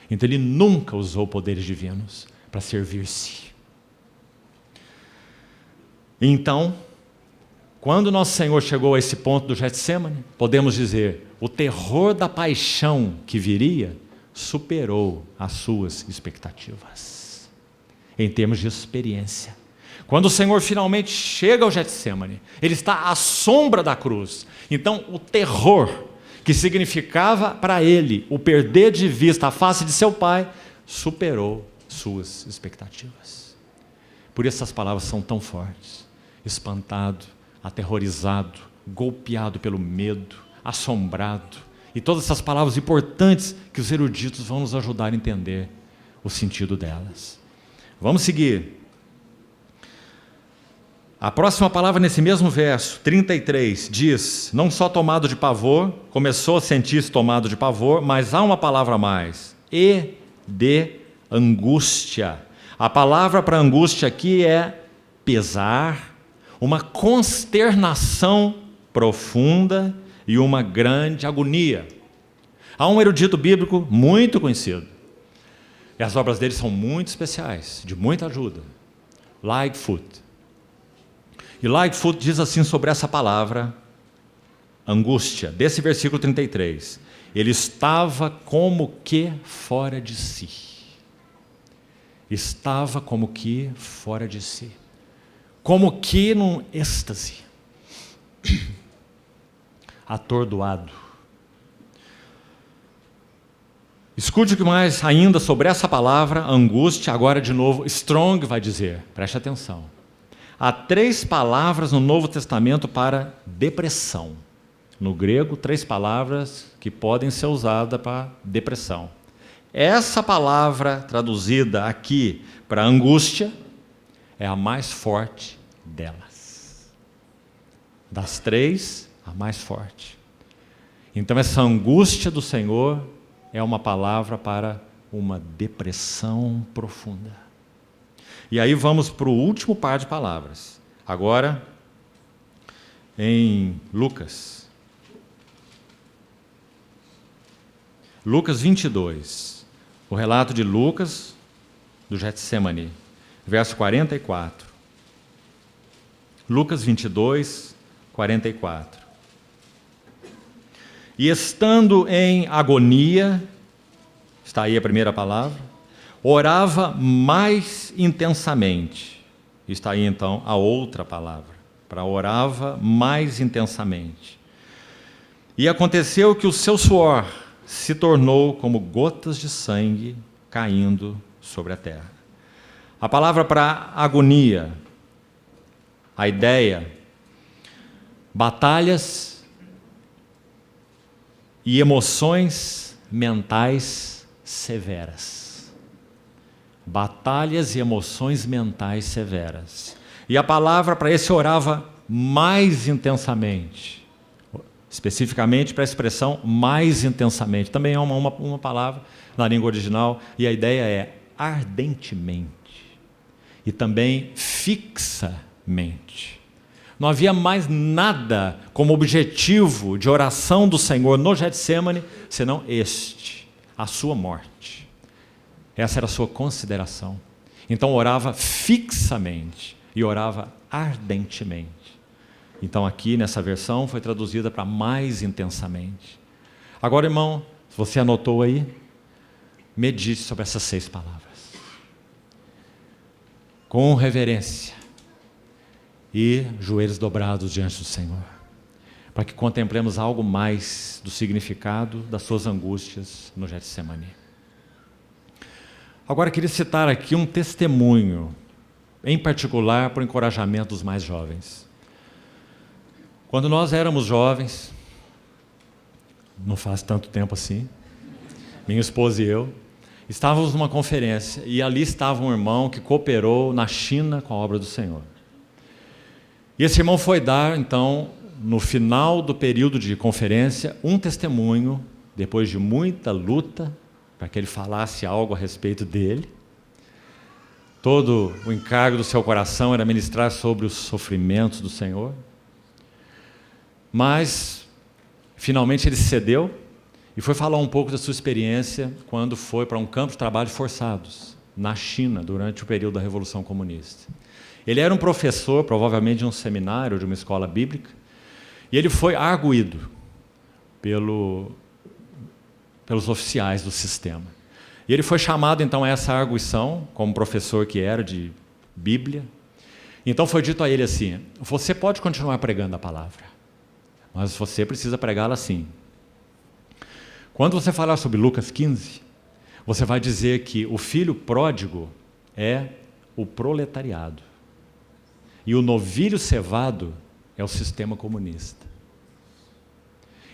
Então ele nunca usou poderes divinos para servir-se. Então, quando nosso Senhor chegou a esse ponto do Getsemane, podemos dizer, o terror da paixão que viria superou as suas expectativas, em termos de experiência. Quando o Senhor finalmente chega ao Getsemane, ele está à sombra da cruz. Então, o terror que significava para ele o perder de vista a face de seu Pai, superou suas expectativas. Por isso essas palavras são tão fortes. Espantado, aterrorizado, golpeado pelo medo, assombrado. E todas essas palavras importantes que os eruditos vão nos ajudar a entender o sentido delas. Vamos seguir. A próxima palavra nesse mesmo verso, 33, diz, não só tomado de pavor, começou a sentir-se tomado de pavor, mas há uma palavra a mais, e de angústia. A palavra para angústia aqui é pesar, uma consternação profunda e uma grande agonia. Há um erudito bíblico muito conhecido, e as obras dele são muito especiais, de muita ajuda, Lightfoot. E Lightfoot diz assim sobre essa palavra, angústia, desse versículo 33. Ele estava como que fora de si. Estava como que fora de si. Como que num êxtase. Atordoado. Escute o que mais ainda sobre essa palavra, angústia, agora de novo, Strong vai dizer, preste atenção. Há 3 palavras no Novo Testamento para depressão. No grego, 3 palavras que podem ser usadas para depressão. Essa palavra traduzida aqui para angústia é a mais forte delas. Das 3, a mais forte. Então essa angústia do Senhor é uma palavra para uma depressão profunda. E aí vamos para o último par de palavras. Agora, em Lucas. Lucas 22. O relato de Lucas, do Getsemane, verso 44. Lucas 22, 44. E estando em agonia, está aí a primeira palavra, orava mais intensamente. Está aí então a outra palavra, para orava mais intensamente. E aconteceu que o seu suor se tornou como gotas de sangue caindo sobre a terra. A palavra para agonia, a ideia, batalhas e emoções mentais severas. Batalhas e emoções mentais severas. E a palavra para esse orava mais intensamente. Especificamente para a expressão mais intensamente. Também é uma palavra na língua original. E a ideia é ardentemente e também fixamente. Não havia mais nada como objetivo de oração do Senhor no Getsêmani, senão a sua morte. Essa era a sua consideração. Então orava fixamente e orava ardentemente. Então aqui nessa versão foi traduzida para mais intensamente. Agora, irmão, se você anotou aí, medite sobre essas 6 palavras. Com reverência e joelhos dobrados diante do Senhor, para que contemplemos algo mais do significado das suas angústias no Getsêmani. Agora, eu queria citar aqui um testemunho, em particular para o encorajamento dos mais jovens. Quando nós éramos jovens, não faz tanto tempo assim, minha esposa e eu, estávamos numa conferência e ali estava um irmão que cooperou na China com a obra do Senhor. E esse irmão foi dar, então, no final do período de conferência, um testemunho, depois de muita luta, para que ele falasse algo a respeito dele. Todo o encargo do seu coração era ministrar sobre os sofrimentos do Senhor. Mas, finalmente, ele cedeu e foi falar um pouco da sua experiência quando foi para um campo de trabalho forçados, na China, durante o período da Revolução Comunista. Ele era um professor, provavelmente de um seminário, de uma escola bíblica, e ele foi arguido pelos oficiais do sistema. E ele foi chamado, então, a essa arguição, como professor que era de Bíblia. Então foi dito a ele assim: você pode continuar pregando a palavra, mas você precisa pregá-la assim. Quando você falar sobre Lucas 15, você vai dizer que o filho pródigo é o proletariado e o novilho cevado é o sistema comunista.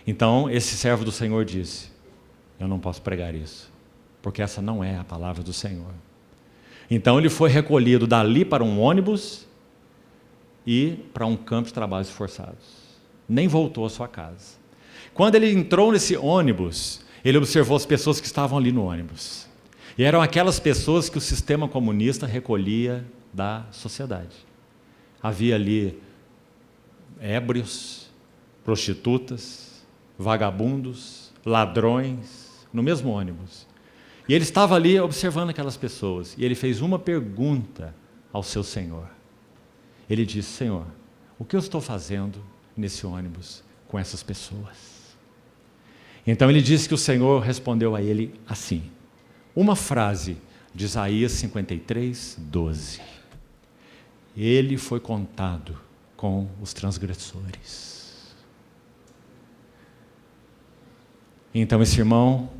Então, esse servo do Senhor disse: eu não posso pregar isso, porque essa não é a palavra do Senhor. Então, ele foi recolhido dali para um ônibus e para um campo de trabalhos forçados. Nem voltou à sua casa. Quando ele entrou nesse ônibus, ele observou as pessoas que estavam ali no ônibus. E eram aquelas pessoas que o sistema comunista recolhia da sociedade. Havia ali ébrios, prostitutas, vagabundos, ladrões, no mesmo ônibus. E ele estava ali observando aquelas pessoas. E ele fez uma pergunta ao seu Senhor. Ele disse: Senhor, o que eu estou fazendo nesse ônibus com essas pessoas? Então ele disse que o Senhor respondeu a ele assim, uma frase de Isaías 53, 12. Ele foi contado com os transgressores. Então esse irmão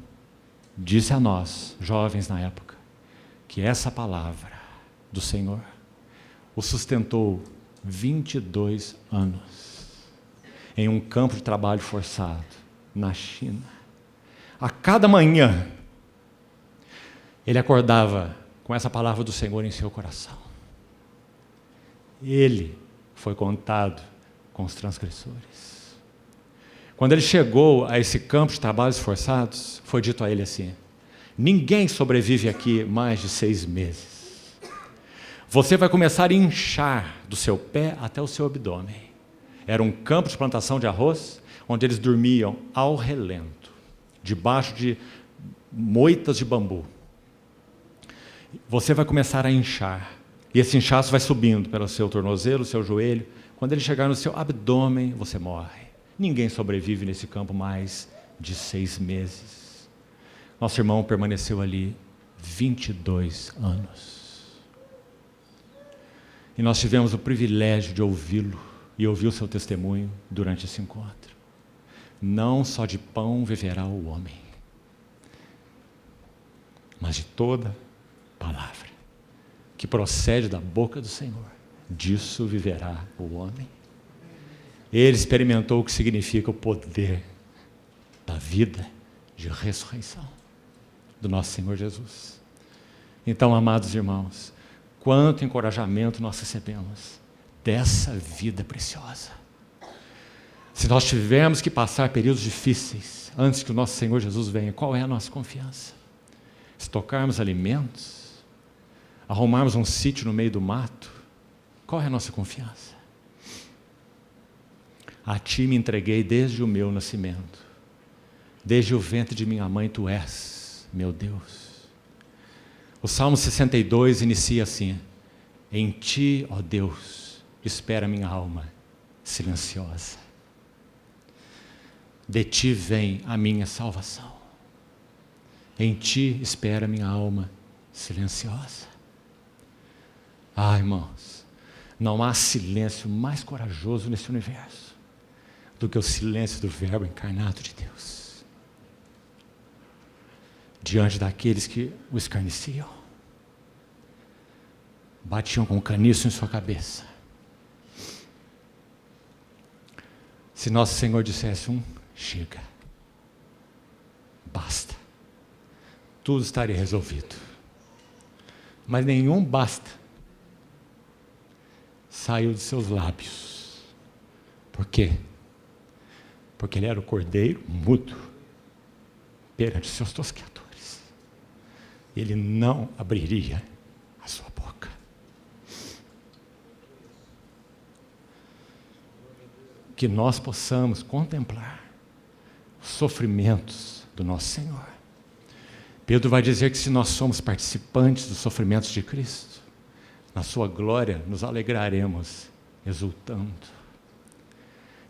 disse a nós, jovens na época, que essa palavra do Senhor o sustentou 22 anos em um campo de trabalho forçado na China. A cada manhã ele acordava com essa palavra do Senhor em seu coração. Ele foi contado com os transgressores. Quando ele chegou a esse campo de trabalhos forçados, foi dito a ele assim: ninguém sobrevive aqui mais de 6 meses. Você vai começar a inchar do seu pé até o seu abdômen. Era um campo de plantação de arroz, onde eles dormiam ao relento, debaixo de moitas de bambu. Você vai começar a inchar, e esse inchaço vai subindo pelo seu tornozelo, seu joelho. Quando ele chegar no seu abdômen, você morre. Ninguém sobrevive nesse campo mais de 6 meses. Nosso irmão permaneceu ali 22 anos. E nós tivemos o privilégio de ouvi-lo e ouvir o seu testemunho durante esse encontro. Não só de pão viverá o homem, mas de toda palavra que procede da boca do Senhor. Disso viverá o homem. Ele experimentou o que significa o poder da vida de ressurreição do nosso Senhor Jesus. Então, amados irmãos, quanto encorajamento nós recebemos dessa vida preciosa. Se nós tivermos que passar períodos difíceis antes que o nosso Senhor Jesus venha, qual é a nossa confiança? Estocarmos alimentos arrumarmos um sítio no meio do mato, qual é a nossa confiança? A ti me entreguei desde o meu nascimento, desde o ventre de minha mãe tu és, meu Deus. O Salmo 62 inicia assim: em ti, ó Deus, espera minha alma silenciosa. De ti vem a minha salvação. Em ti espera minha alma silenciosa. Ah, irmãos, não há silêncio mais corajoso nesse universo do que o silêncio do Verbo encarnado de Deus, diante daqueles que o escarneciam, batiam com caniço em sua cabeça. Se nosso Senhor dissesse chega, basta, tudo estaria resolvido. Mas nenhum basta saiu de seus lábios. Por quê? Porque ele era o cordeiro mudo perante seus tosqueadores. Ele não abriria a sua boca. Que nós possamos contemplar os sofrimentos do nosso Senhor. Pedro vai dizer que se nós somos participantes dos sofrimentos de Cristo, na sua glória nos alegraremos exultando.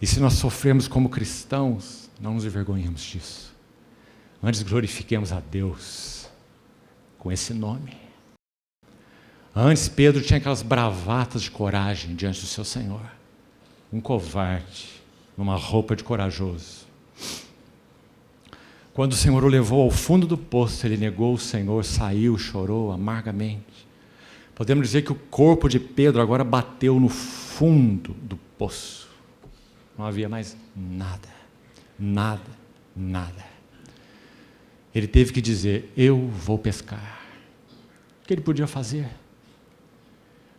E se nós sofremos como cristãos, não nos envergonhemos disso. Antes glorifiquemos a Deus com esse nome. Antes Pedro tinha aquelas bravatas de coragem diante do seu Senhor. Um covarde, numa roupa de corajoso. Quando o Senhor o levou ao fundo do poço, ele negou o Senhor, saiu, chorou amargamente. Podemos dizer que o corpo de Pedro agora bateu no fundo do poço. Não havia mais nada, nada, nada. Ele teve que dizer: eu vou pescar. O que ele podia fazer?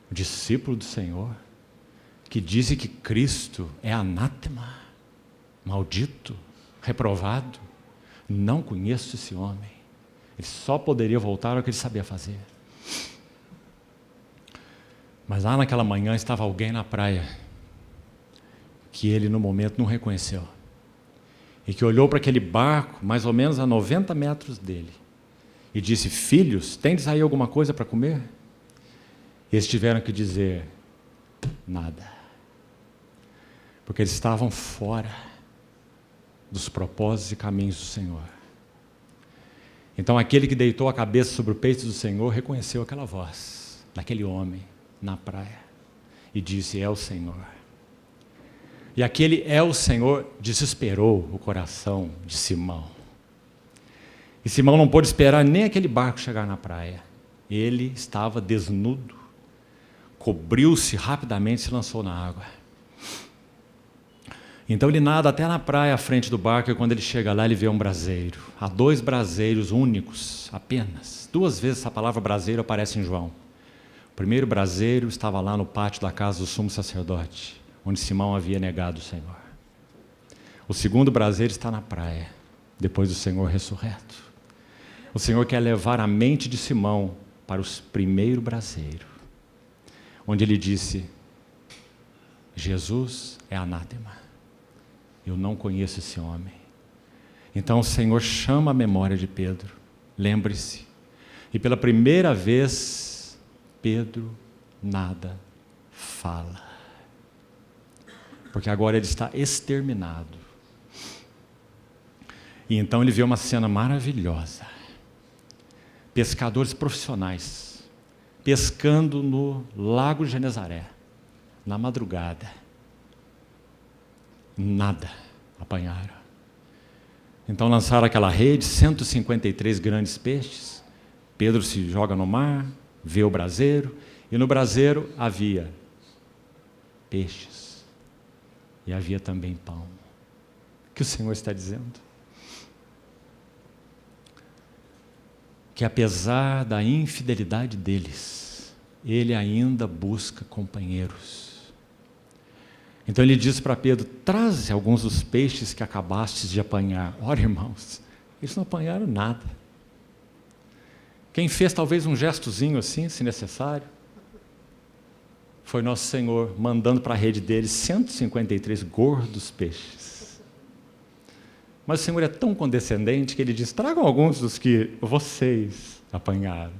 O discípulo do Senhor, que disse que Cristo é anátema, maldito, reprovado. Não conheço esse homem. Ele só poderia voltar ao que ele sabia fazer. Mas lá naquela manhã estava alguém na praia que ele no momento não reconheceu. E que olhou para aquele barco, mais ou menos a 90 metros dele, e disse: filhos, tendes aí alguma coisa para comer? E eles tiveram que dizer: nada. Porque eles estavam fora dos propósitos e caminhos do Senhor. Então aquele que deitou a cabeça sobre o peito do Senhor reconheceu aquela voz daquele homem na praia e disse: é o Senhor. E aquele é o Senhor desesperou o coração de Simão. E Simão não pôde esperar nem aquele barco chegar na praia. Ele estava desnudo, cobriu-se rapidamente e se lançou na água. Então ele nada até na praia à frente do barco, e quando ele chega lá, ele vê um braseiro. Há 2 braseiros únicos, apenas. 2 vezes essa palavra braseiro aparece em João. O primeiro braseiro estava lá no pátio da casa do sumo sacerdote, onde Simão havia negado o Senhor. O segundo braseiro está na praia, depois do Senhor ressurreto. O Senhor quer levar a mente de Simão para o primeiro braseiro, onde ele disse: Jesus é anátema. Eu não conheço esse homem. Então o Senhor chama a memória de Pedro. Lembre-se. E pela primeira vez, Pedro nada fala. Porque agora ele está exterminado. E então ele vê uma cena maravilhosa. Pescadores profissionais, pescando no Lago de Genezaré, na madrugada. Nada apanharam. Então lançaram aquela rede, 153 grandes peixes. Pedro se joga no mar, vê o braseiro, e no braseiro havia peixes. E havia também pão. O que o Senhor está dizendo? Que apesar da infidelidade deles, ele ainda busca companheiros. Então ele diz para Pedro: traze alguns dos peixes que acabastes de apanhar. Ora, irmãos, eles não apanharam nada. O Quem fez talvez um gestozinho assim, se necessário, foi nosso Senhor, mandando para a rede deles 153 gordos peixes. Mas o Senhor é tão condescendente que Ele diz: tragam alguns dos que vocês apanharam.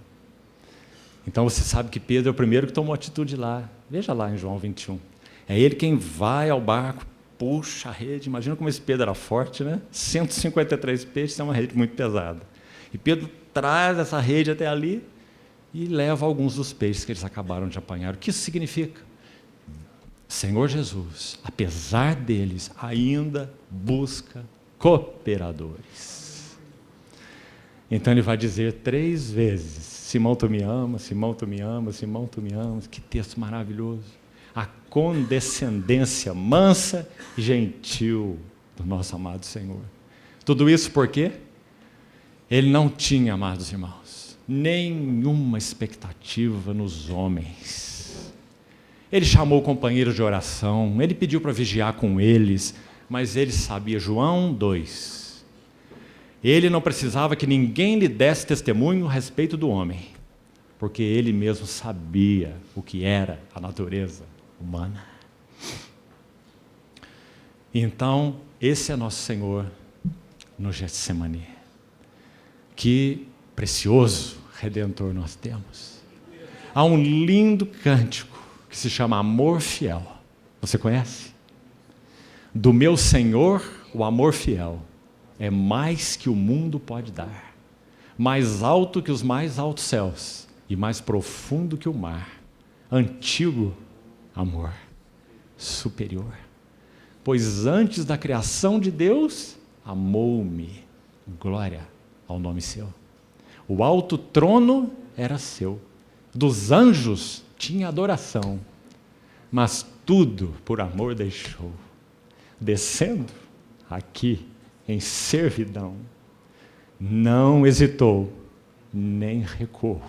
Então você sabe que Pedro é o primeiro que tomou atitude lá. Veja lá em João 21. É ele quem vai ao barco, puxa a rede. Imagina como esse Pedro era forte, né? 153 peixes é uma rede muito pesada. E Pedro traz essa rede até ali e leva alguns dos peixes que eles acabaram de apanhar. O que isso significa? Senhor Jesus, apesar deles, ainda busca cooperadores. Então ele vai dizer 3 vezes: Simão, tu me amas, Simão, tu me amas, Simão, tu me amas. Que texto maravilhoso. A condescendência mansa e gentil do nosso amado Senhor. Tudo isso por quê? Ele não tinha, amados irmãos, nenhuma expectativa nos homens. Ele chamou companheiros de oração, ele pediu para vigiar com eles, mas ele sabia, João 2, ele não precisava que ninguém lhe desse testemunho a respeito do homem, porque ele mesmo sabia o que era a natureza humana. Então, esse é nosso Senhor no Getsemaní. Que precioso Redentor nós temos. Há um lindo cântico que se chama Amor Fiel. Você conhece? Do meu Senhor, o amor fiel é mais que o mundo pode dar, mais alto que os mais altos céus e mais profundo que o mar. Antigo amor, superior. Pois antes da criação de Deus, amou-me. Glória ao nome seu. O alto trono era seu. Dos anjos tinha adoração, mas tudo por amor deixou. Descendo aqui em servidão, não hesitou, nem recuou,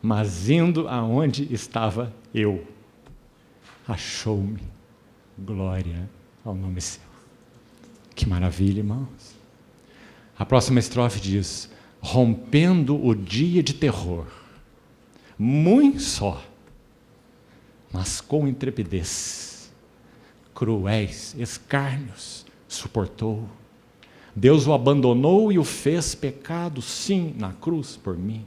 mas indo aonde estava eu, achou-me. Glória ao nome seu. Que maravilha, irmãos. A próxima estrofe diz: rompendo o dia de terror, muito só, mas com intrepidez, cruéis escárnios suportou. Deus o abandonou e o fez pecado, sim, na cruz por mim.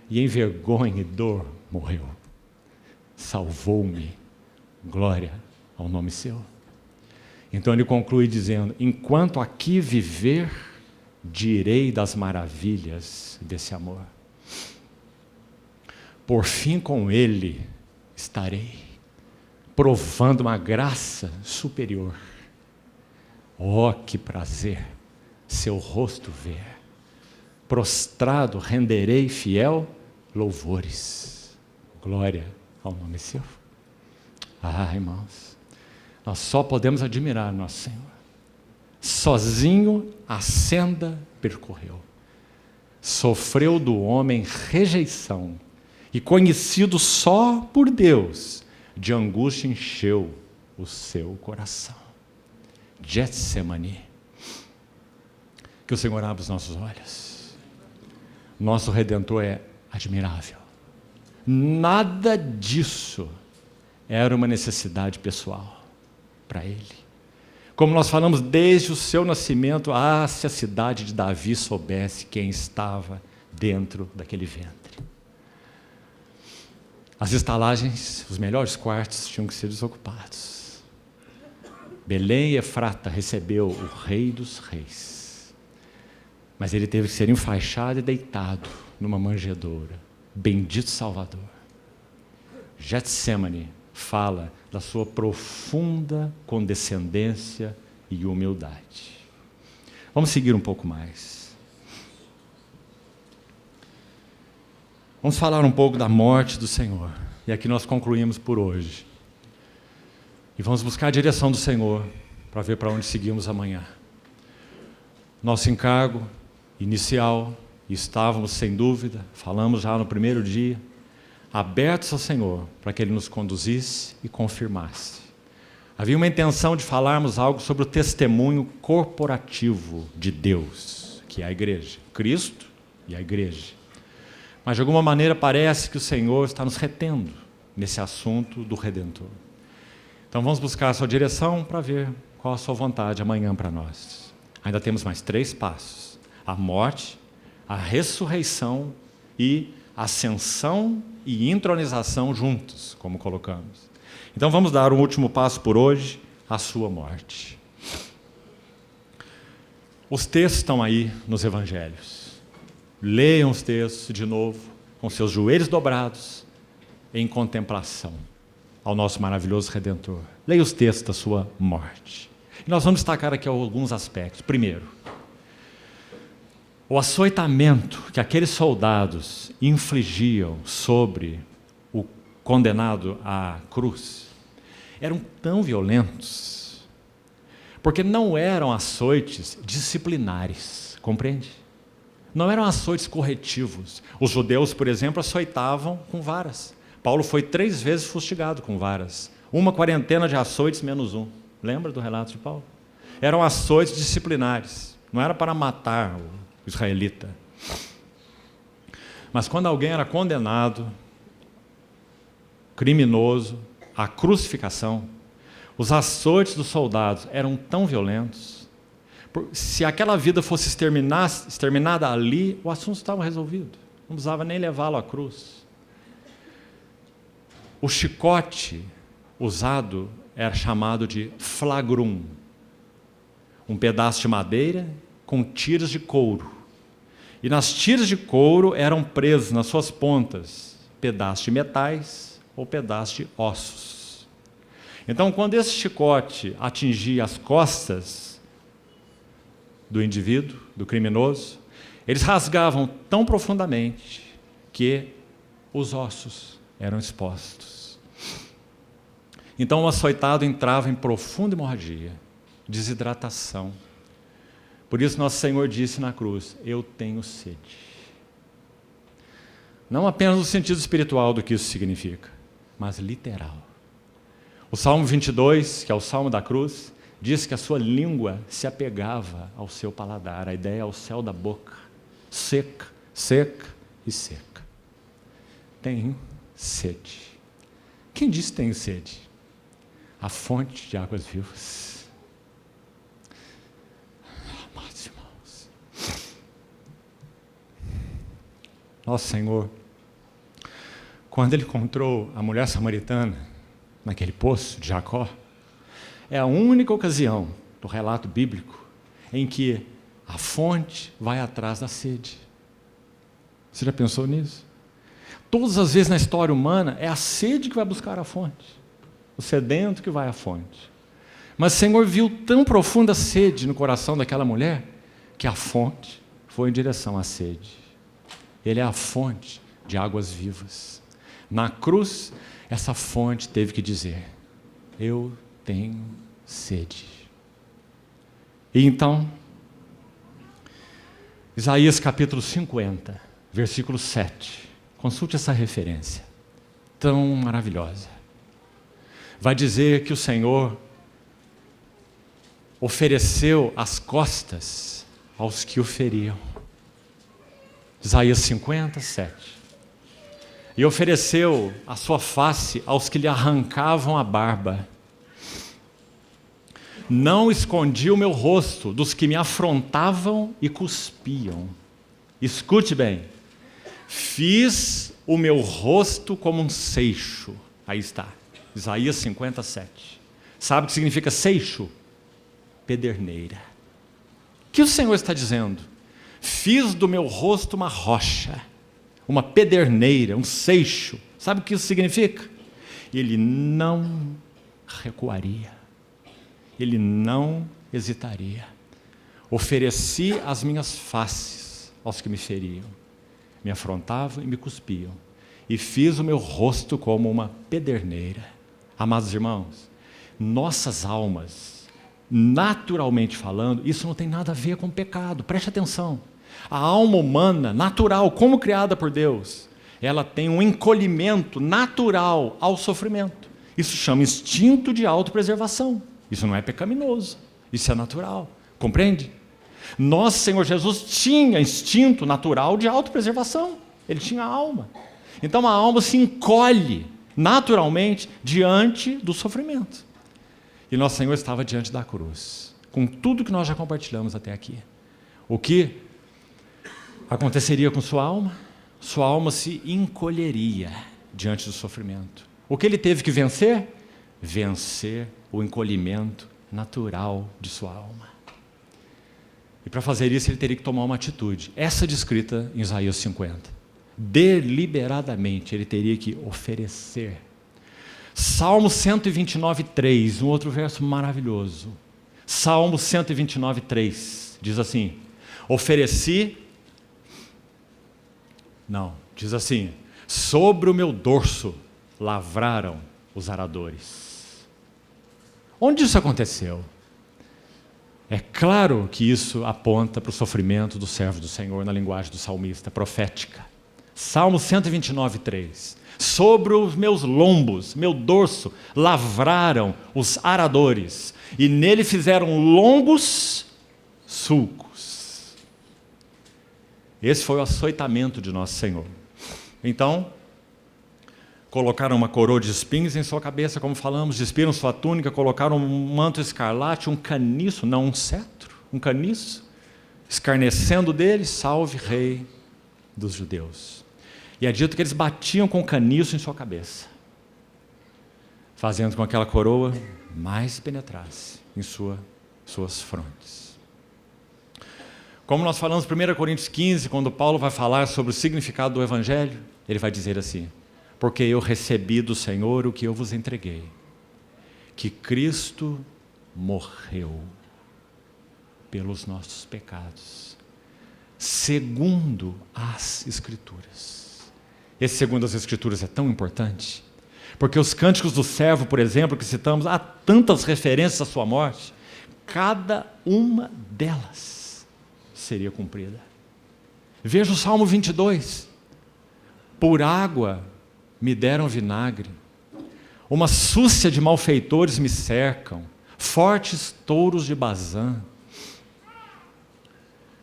E em vergonha e dor morreu. Salvou-me. Glória ao nome seu. Então ele conclui dizendo: enquanto aqui viver, direi das maravilhas desse amor. Por fim com ele estarei, provando uma graça superior. Oh, que prazer seu rosto ver. Prostrado renderei fiel louvores. Glória ao nome seu. Ah, irmãos, nós só podemos admirar nosso Senhor. Sozinho a senda percorreu. Sofreu do homem rejeição e, conhecido só por Deus, de angústia encheu o seu coração. Getsemaní. Que o Senhor abra os nossos olhos. Nosso Redentor é admirável. Nada disso era uma necessidade pessoal para ele. Como nós falamos desde o seu nascimento, se a cidade de Davi soubesse quem estava dentro daquele ventre. As estalagens, os melhores quartos tinham que ser desocupados. Belém e Efrata recebeu o Rei dos Reis, mas ele teve que ser enfaixado e deitado numa manjedoura. Bendito Salvador. Getsemaní fala da sua profunda condescendência e humildade. Vamos seguir um pouco mais. Vamos falar um pouco da morte do Senhor. E aqui nós concluímos por hoje. E vamos buscar a direção do Senhor para ver para onde seguimos amanhã. Nosso encargo inicial, e estávamos sem dúvida, falamos já no primeiro dia, abertos ao Senhor para que Ele nos conduzisse e confirmasse. Havia uma intenção de falarmos algo sobre o testemunho corporativo de Deus, que é a igreja, Cristo e a igreja. Mas de alguma maneira parece que o Senhor está nos retendo nesse assunto do Redentor. Então vamos buscar a sua direção para ver qual a sua vontade amanhã para nós. Ainda temos mais 3 passos: a morte, a ressurreição e ascensão e entronização juntos, como colocamos. Então vamos dar um último passo por hoje, a sua morte. Os textos estão aí nos evangelhos. Leiam os textos de novo, com seus joelhos dobrados, em contemplação ao nosso maravilhoso Redentor. Leia os textos da sua morte. E nós vamos destacar aqui alguns aspectos. Primeiro, o açoitamento que aqueles soldados infligiam sobre o condenado à cruz eram tão violentos, porque não eram açoites disciplinares, compreende? Não eram açoites corretivos. Os judeus, por exemplo, açoitavam com varas. Paulo foi 3 vezes fustigado com varas. 1/40 de açoites menos 1. Lembra do relato de Paulo? Eram açoites disciplinares. Não era para matar o israelita. Mas quando alguém era condenado, criminoso, à crucificação, os açoites dos soldados eram tão violentos. Se aquela vida fosse exterminada ali, o assunto estava resolvido. Não precisava nem levá-lo à cruz. O chicote usado era chamado de flagrum, um pedaço de madeira com tiras de couro. E nas tiras de couro eram presos nas suas pontas pedaços de metais ou pedaços de ossos. Então, quando esse chicote atingia as costas do indivíduo, do criminoso, eles rasgavam tão profundamente que os ossos eram expostos. Então o açoitado entrava em profunda hemorragia, desidratação. Por isso nosso Senhor disse na cruz: eu tenho sede. Não apenas no sentido espiritual do que isso significa, mas literal. O Salmo 22, que é o Salmo da cruz, diz que a sua língua se apegava ao seu paladar. A ideia é o céu da boca, seca, seca e seca. Tenho sede. Quem disse tenho sede? A fonte de águas vivas. Amados irmãos, nosso Senhor, quando Ele encontrou a mulher samaritana naquele poço de Jacó, é a única ocasião do relato bíblico em que a fonte vai atrás da sede. Você já pensou nisso? Todas as vezes na história humana é a sede que vai buscar a fonte, o sedento que vai à fonte. Mas o Senhor viu tão profunda sede no coração daquela mulher que a fonte foi em direção à sede. Ele é a fonte de águas vivas. Na cruz, essa fonte teve que dizer: eu tenho sede. E então, Isaías capítulo 50, versículo 7. Consulte essa referência, tão maravilhosa. Vai dizer que o Senhor ofereceu as costas aos que o feriam. Isaías 50, 7. E ofereceu a sua face aos que lhe arrancavam a barba. Não escondi o meu rosto dos que me afrontavam e cuspiam. Escute bem. Fiz o meu rosto como um seixo. Aí está, Isaías 57. Sabe o que significa seixo? Pederneira. O que o Senhor está dizendo? Fiz do meu rosto uma rocha, uma pederneira, um seixo. Sabe o que isso significa? Ele não recuaria. Ele não hesitaria. Ofereci as minhas faces aos que me feriam, me afrontavam e me cuspiam, e fiz o meu rosto como uma pederneira. Amados irmãos, nossas almas, naturalmente falando, isso não tem nada a ver com pecado, preste atenção. A alma humana, natural, como criada por Deus, ela tem um encolhimento natural ao sofrimento. Isso chama instinto de autopreservação. Isso não é pecaminoso, isso é natural, compreende? Nosso Senhor Jesus tinha instinto natural de autopreservação. Ele tinha alma. Então a alma se encolhe naturalmente diante do sofrimento. E nosso Senhor estava diante da cruz, com tudo que nós já compartilhamos até aqui. O que aconteceria com sua alma? Sua alma se encolheria diante do sofrimento. O que ele teve que vencer? Vencer o encolhimento natural de sua alma. E para fazer isso ele teria que tomar uma atitude, essa descrita em Isaías 50. Deliberadamente ele teria que oferecer. Salmo 129, 3, um outro verso maravilhoso. Salmo 129, 3, diz assim, diz assim, sobre o meu dorso lavraram os aradores. Onde isso aconteceu? É claro que isso aponta para o sofrimento do servo do Senhor na linguagem do salmista, profética. Salmo 129, 3. Sobre os meus lombos, meu dorso, lavraram os aradores, e nele fizeram longos sulcos. Esse foi o açoitamento de nosso Senhor. Então, colocaram uma coroa de espinhos em sua cabeça, como falamos, despiram sua túnica, colocaram um manto escarlate, um caniço, não um cetro, um caniço, escarnecendo dele, salve rei dos judeus. E é dito que eles batiam com o caniço em sua cabeça, fazendo com que aquela coroa mais penetrasse em suas frontes. Como nós falamos em 1 Coríntios 15, quando Paulo vai falar sobre o significado do Evangelho, ele vai dizer assim, porque eu recebi do Senhor o que eu vos entreguei, que Cristo morreu pelos nossos pecados, segundo as Escrituras. Esse segundo as Escrituras é tão importante, porque os cânticos do servo, por exemplo, que citamos, há tantas referências à sua morte, cada uma delas seria cumprida. Veja o Salmo 22, por água me deram vinagre, uma súcia de malfeitores me cercam, fortes touros de Bazã.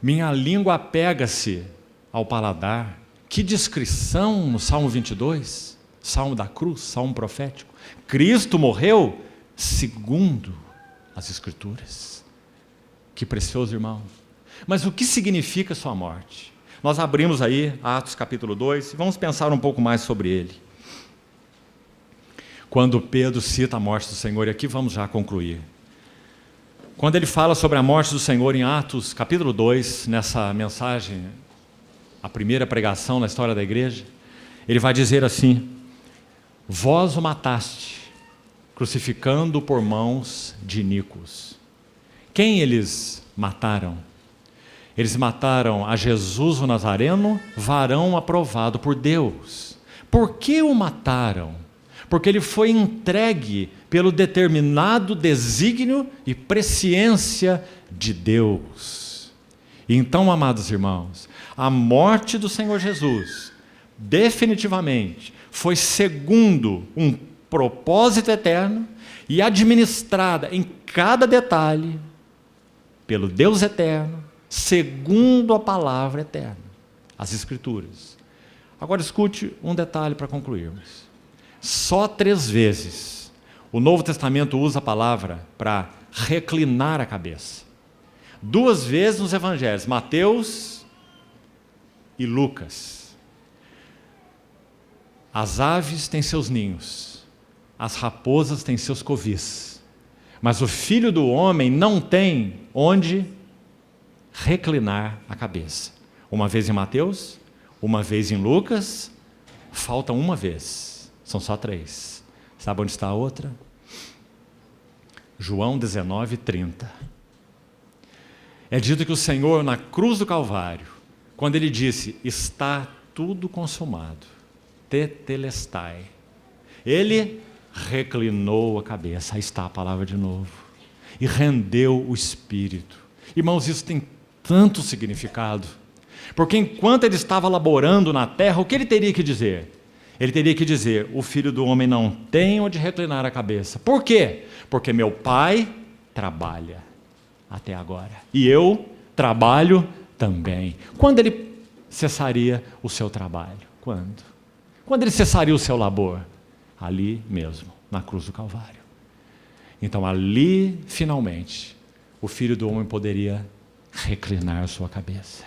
Minha língua apega-se ao paladar. Que descrição no Salmo 22, Salmo da cruz, Salmo profético. Cristo morreu segundo as Escrituras. Que precioso, irmão. Mas o que significa sua morte? Nós abrimos aí Atos capítulo 2 e vamos pensar um pouco mais sobre ele. Quando Pedro cita a morte do Senhor, e aqui vamos já concluir. Quando ele fala sobre a morte do Senhor em Atos capítulo 2, nessa mensagem, a primeira pregação na história da igreja, ele vai dizer assim, vós o mataste, crucificando por mãos de iníquos. Quem eles mataram? Eles mataram a Jesus o Nazareno, varão aprovado por Deus. Por que o mataram? Porque ele foi entregue pelo determinado desígnio e presciência de Deus. Então, amados irmãos, a morte do Senhor Jesus, definitivamente, foi segundo um propósito eterno e administrada em cada detalhe pelo Deus eterno, segundo a palavra eterna, as Escrituras. Agora escute um detalhe para concluirmos. Só 3 vezes o Novo Testamento usa a palavra para reclinar a cabeça. 2 vezes nos Evangelhos, Mateus e Lucas. As aves têm seus ninhos, as raposas têm seus covis, mas o Filho do Homem não tem onde reclinar a cabeça. Uma vez em Mateus, uma vez em Lucas, falta uma vez, são só 3. Sabe onde está a outra? João 19, 30. É dito que o Senhor, na cruz do Calvário, quando ele disse, está tudo consumado, tetelestai, ele reclinou a cabeça, aí está a palavra de novo, e rendeu o Espírito. Irmãos, isso tem tanto significado, porque enquanto ele estava laborando na terra, o que ele teria que dizer? Ele teria que dizer, o Filho do Homem não tem onde reclinar a cabeça. Por quê? Porque meu Pai trabalha até agora, e eu trabalho também. Quando ele cessaria o seu trabalho. Quando? Quando ele cessaria o seu labor? Ali mesmo, na cruz do Calvário. Então ali, finalmente, o Filho do Homem poderia reclinar sua cabeça.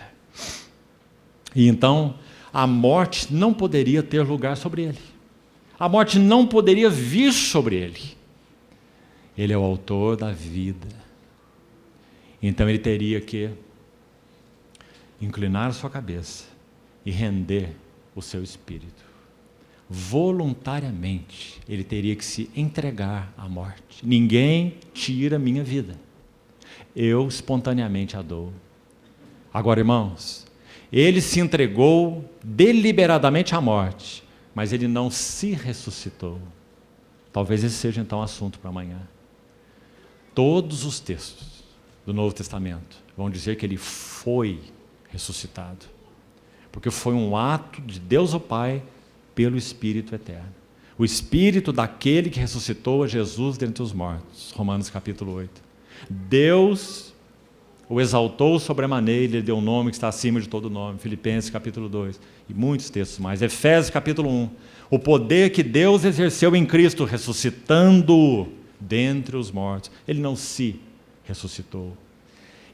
E então, a morte não poderia ter lugar sobre ele. A morte não poderia vir sobre ele. Ele é o autor da vida. Então ele teria que inclinar a sua cabeça e render o seu espírito. Voluntariamente, ele teria que se entregar à morte. Ninguém tira minha vida. Eu espontaneamente a dou. Agora, irmãos, ele se entregou deliberadamente à morte, mas ele não se ressuscitou. Talvez esse seja então assunto para amanhã. Todos os textos do Novo Testamento vão dizer que ele foi ressuscitado, porque foi um ato de Deus o Pai pelo Espírito eterno. O Espírito daquele que ressuscitou a Jesus dentre os mortos. Romanos capítulo 8. Deus o exaltou sobremaneira, ele deu um nome que está acima de todo nome. Filipenses capítulo 2. E muitos textos mais. Efésios capítulo 1. O poder que Deus exerceu em Cristo, ressuscitando dentre os mortos. Ele não se ressuscitou.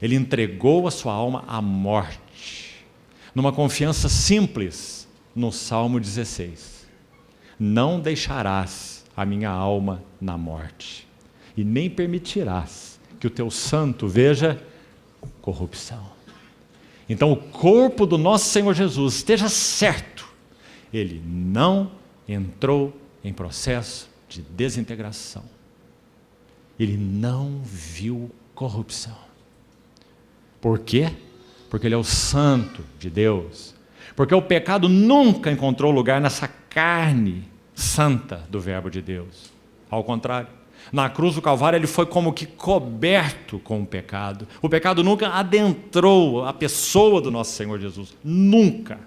Ele entregou a sua alma à morte. Numa confiança simples, no Salmo 16. Não deixarás a minha alma na morte, e nem permitirás que o teu santo veja corrupção. Então o corpo do nosso Senhor Jesus, esteja certo, ele não entrou em processo de desintegração. Ele não viu corrupção. Por quê? Porque ele é o santo de Deus. Porque o pecado nunca encontrou lugar nessa carne santa do verbo de Deus. Ao contrário, na cruz do Calvário ele foi como que coberto com o pecado. O pecado nunca adentrou a pessoa do nosso Senhor Jesus. Nunca.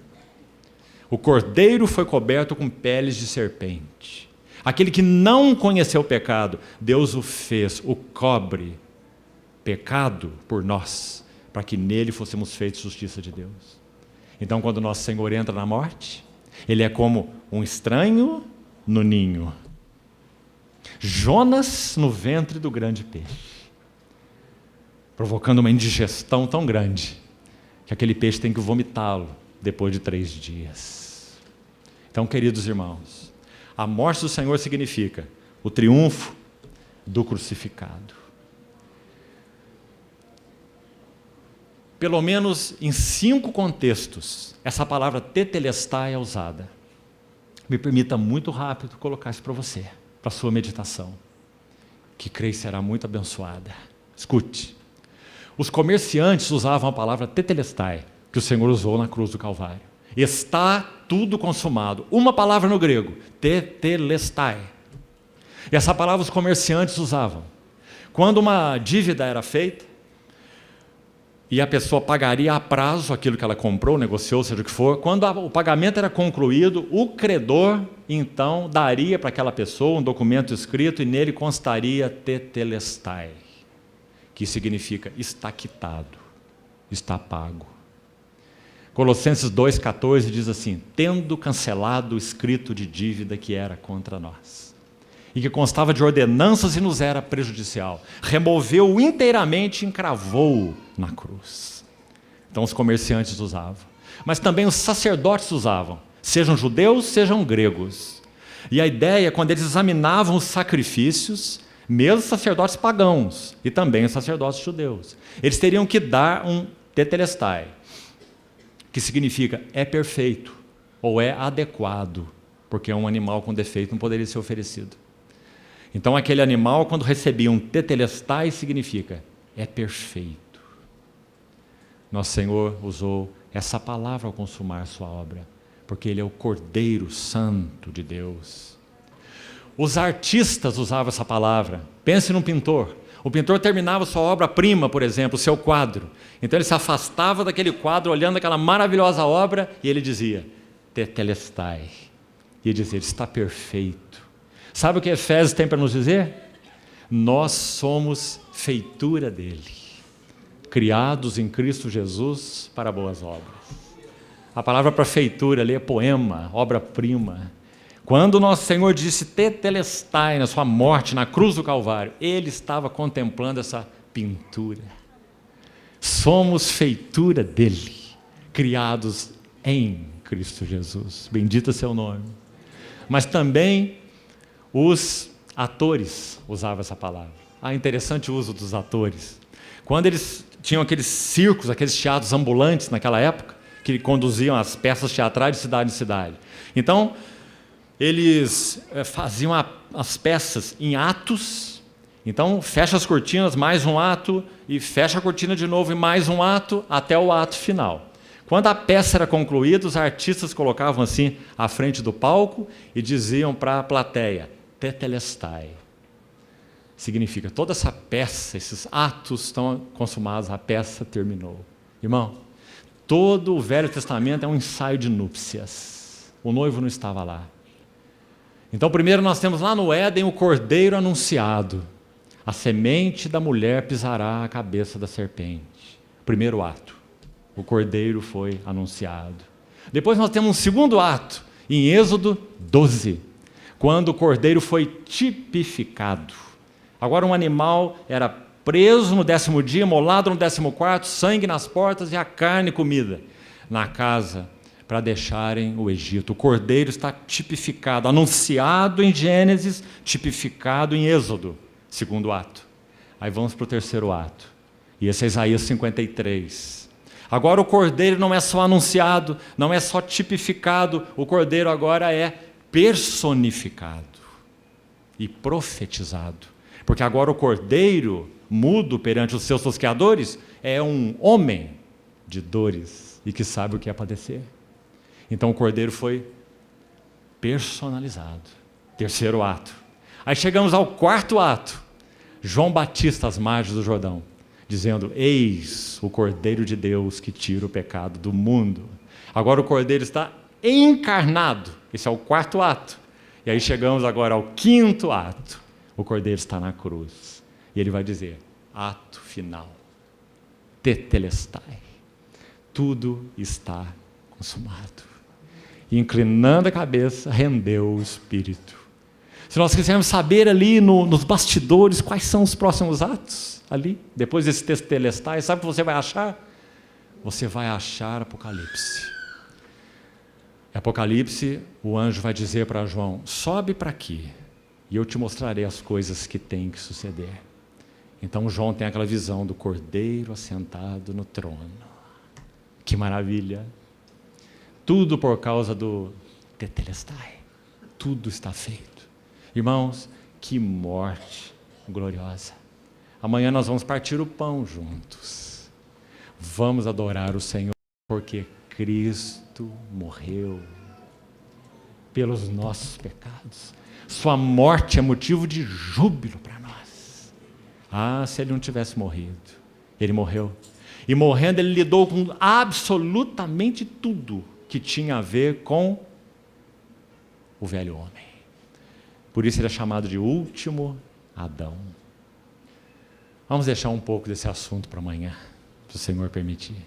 O cordeiro foi coberto com peles de serpente. Aquele que não conheceu o pecado, Deus o fez, o cobre, pecado por nós, para que nele fôssemos feitos justiça de Deus. Então, quando nosso Senhor entra na morte, ele é como um estranho no ninho. Jonas no ventre do grande peixe, provocando uma indigestão tão grande que aquele peixe tem que vomitá-lo depois de 3 dias. Então, queridos irmãos, a morte do Senhor significa o triunfo do crucificado. Pelo menos em 5 contextos, essa palavra tetelestai é usada. Me permita muito rápido colocar isso para você, para a sua meditação, que creio será muito abençoada. Escute. Os comerciantes usavam a palavra tetelestai, que o Senhor usou na cruz do Calvário. Está tudo consumado. Uma palavra no grego, tetelestai. E essa palavra os comerciantes usavam. Quando uma dívida era feita, e a pessoa pagaria a prazo aquilo que ela comprou, negociou, seja o que for. Quando o pagamento era concluído, o credor, então, daria para aquela pessoa um documento escrito e nele constaria tetelestai, que significa está quitado, está pago. Colossenses 2,14 diz assim: tendo cancelado o escrito de dívida que era contra nós, e que constava de ordenanças e nos era prejudicial, removeu-o inteiramente e encravou-o na cruz. Então os comerciantes usavam, mas também os sacerdotes usavam, sejam judeus, sejam gregos. E a ideia, quando eles examinavam os sacrifícios, mesmo os sacerdotes pagãos e também os sacerdotes judeus, eles teriam que dar um tetelestai, que significa é perfeito ou é adequado, porque um animal com defeito não poderia ser oferecido. Então aquele animal, quando recebia um tetelestai, significa é perfeito. Nosso Senhor usou essa palavra ao consumar sua obra, porque ele é o Cordeiro Santo de Deus. Os artistas usavam essa palavra. Pense num pintor. O pintor terminava sua obra-prima, por exemplo, o seu quadro. Então ele se afastava daquele quadro, olhando aquela maravilhosa obra, e ele dizia, tetelestai. E ele dizia, está perfeito. Sabe o que Efésios tem para nos dizer? Nós somos feitura dele, criados em Cristo Jesus para boas obras. A palavra para feitura ali é poema, obra-prima. Quando o nosso Senhor disse tetelestai na sua morte, na cruz do Calvário, Ele estava contemplando essa pintura. Somos feitura dEle, criados em Cristo Jesus. Bendito é seu nome. Mas também os atores usavam essa palavra. Interessante o uso dos atores. Quando eles tinham aqueles circos, aqueles teatros ambulantes naquela época, que conduziam as peças teatrais de cidade em cidade. Então, eles faziam as peças em atos. Então, fecha as cortinas, mais um ato, e fecha a cortina de novo, e mais um ato, até o ato final. Quando a peça era concluída, os artistas colocavam assim à frente do palco e diziam para a plateia, tetelestai. Significa, toda essa peça, esses atos estão consumados, a peça terminou. Irmão, todo o Velho Testamento é um ensaio de núpcias. O noivo não estava lá. Então, primeiro nós temos lá no Éden o cordeiro anunciado. A semente da mulher pisará a cabeça da serpente. Primeiro ato. O cordeiro foi anunciado. Depois nós temos um segundo ato, em Êxodo 12, quando o cordeiro foi tipificado. Agora um animal era preso no 10º dia, molado no 14º, sangue nas portas e a carne comida na casa para deixarem o Egito. O cordeiro está tipificado, anunciado em Gênesis, tipificado em Êxodo, segundo ato. Aí vamos para o terceiro ato, e esse é Isaías 53. Agora o cordeiro não é só anunciado, não é só tipificado, o cordeiro agora é personificado e profetizado. Porque agora o cordeiro, mudo perante os seus tosqueadores, é um homem de dores e que sabe o que é padecer. Então o cordeiro foi personalizado. Terceiro ato. Aí chegamos ao quarto ato. João Batista às margens do Jordão, dizendo, eis o Cordeiro de Deus que tira o pecado do mundo. Agora o Cordeiro está encarnado. Esse é o quarto ato. E aí chegamos agora ao quinto ato. O Cordeiro está na cruz. E ele vai dizer, ato final. Tetelestai. Tudo está consumado. E inclinando a cabeça, rendeu o Espírito. Se nós quisermos saber ali nos bastidores quais são os próximos atos, ali, depois desse tetelestai, sabe o que você vai achar? Você vai achar Apocalipse. Apocalipse, o anjo vai dizer para João, sobe para aqui, e eu te mostrarei as coisas que têm que suceder. Então João tem aquela visão do Cordeiro assentado no trono. Que maravilha! Tudo por causa do tetelestai. Tudo está feito. Irmãos, que morte gloriosa. Amanhã nós vamos partir o pão juntos. Vamos adorar o Senhor, porque Cristo morreu pelos nossos pecados. Sua morte é motivo de júbilo para nós. Se ele não tivesse morrido. Ele morreu. E morrendo, ele lidou com absolutamente tudo que tinha a ver com o velho homem. Por isso ele é chamado de último Adão. Vamos deixar um pouco desse assunto para amanhã, se o Senhor permitir.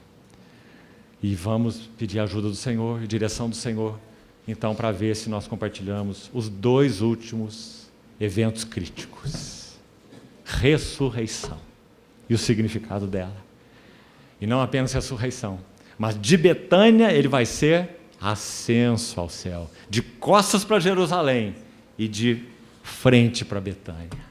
E vamos pedir a ajuda do Senhor, a direção do Senhor, então, para ver se nós compartilhamos os dois últimos eventos críticos. Ressurreição e o significado dela. E não apenas ressurreição, mas de Betânia ele vai ser ascenso ao céu, de costas para Jerusalém e de frente para Betânia.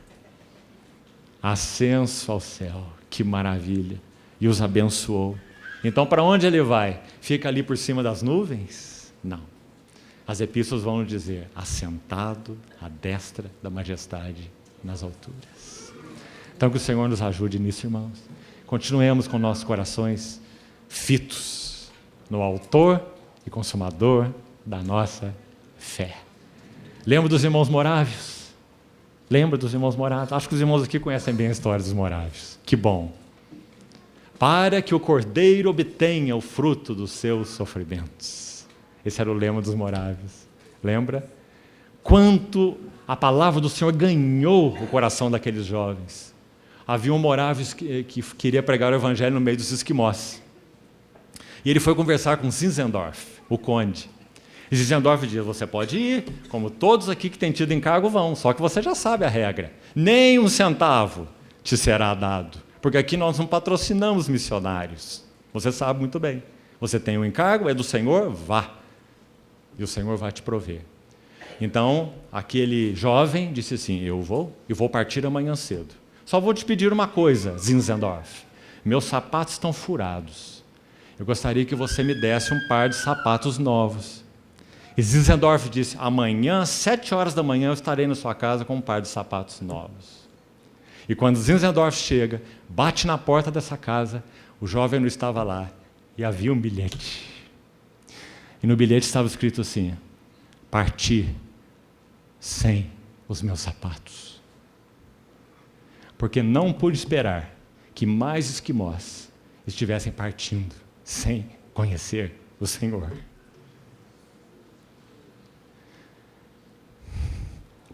Ascenso ao céu, que maravilha! E os abençoou. Então, para onde ele vai? Fica ali por cima das nuvens? Não. As epístolas vão nos dizer, assentado à destra da majestade nas alturas. Então, que o Senhor nos ajude nisso, irmãos. Continuemos com nossos corações fitos no autor e consumador da nossa fé. Lembra dos irmãos morávios? Lembra dos irmãos morávios? Acho que os irmãos aqui conhecem bem a história dos morávios. Que bom. Para que o cordeiro obtenha o fruto dos seus sofrimentos. Esse era o lema dos morávios. Lembra? Quanto a palavra do Senhor ganhou o coração daqueles jovens. Havia um morávios que queria pregar o evangelho no meio dos esquimós. E ele foi conversar com Zinzendorf, o conde. E Zinzendorf diz: você pode ir, como todos aqui que têm tido encargo vão, só que você já sabe a regra. Nem um centavo te será dado, porque aqui nós não patrocinamos missionários. Você sabe muito bem. Você tem um encargo, é do Senhor, vá. E o Senhor vai te prover. Então, aquele jovem disse assim: eu vou partir amanhã cedo. Só vou te pedir uma coisa, Zinzendorf. Meus sapatos estão furados. Eu gostaria que você me desse um par de sapatos novos. E Zinzendorf disse: amanhã, às 7 horas da manhã, eu estarei na sua casa com um par de sapatos novos. E quando Zinzendorf chega, bate na porta dessa casa, o jovem não estava lá, e havia um bilhete. E no bilhete estava escrito assim: parti sem os meus sapatos, porque não pude esperar que mais esquimós estivessem partindo sem conhecer o Senhor.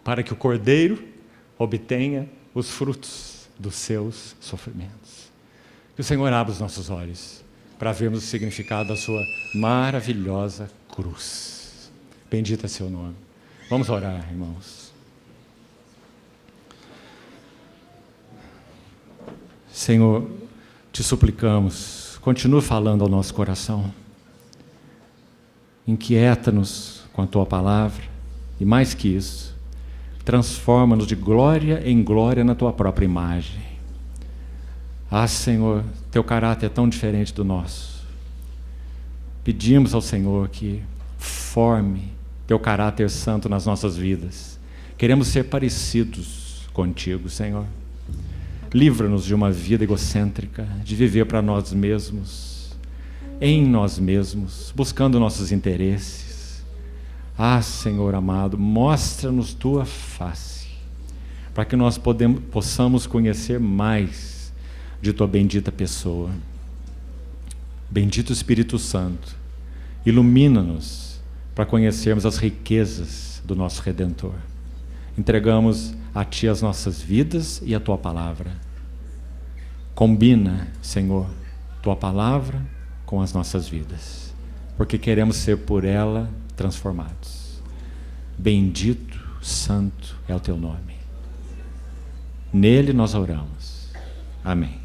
Para que o Cordeiro obtenha os frutos dos seus sofrimentos. Que o Senhor abra os nossos olhos para vermos o significado da sua maravilhosa cruz. Bendito é seu nome. Vamos orar, irmãos. Senhor, te suplicamos, continua falando ao nosso coração. Inquieta-nos com a tua palavra e, mais que isso, transforma-nos de glória em glória na tua própria imagem. Ah, Senhor, teu caráter é tão diferente do nosso. Pedimos ao Senhor que forme teu caráter santo nas nossas vidas. Queremos ser parecidos contigo, Senhor. Livra-nos de uma vida egocêntrica, de viver para nós mesmos, em nós mesmos, buscando nossos interesses. Ah, Senhor amado, mostra-nos tua face, para que nós possamos conhecer mais de tua bendita pessoa. Bendito Espírito Santo, ilumina-nos para conhecermos as riquezas do nosso Redentor. Entregamos a Ti as nossas vidas e a Tua palavra. Combina, Senhor, Tua palavra com as nossas vidas, porque queremos ser por ela transformados. Bendito, santo é o Teu nome. Nele nós oramos. Amém.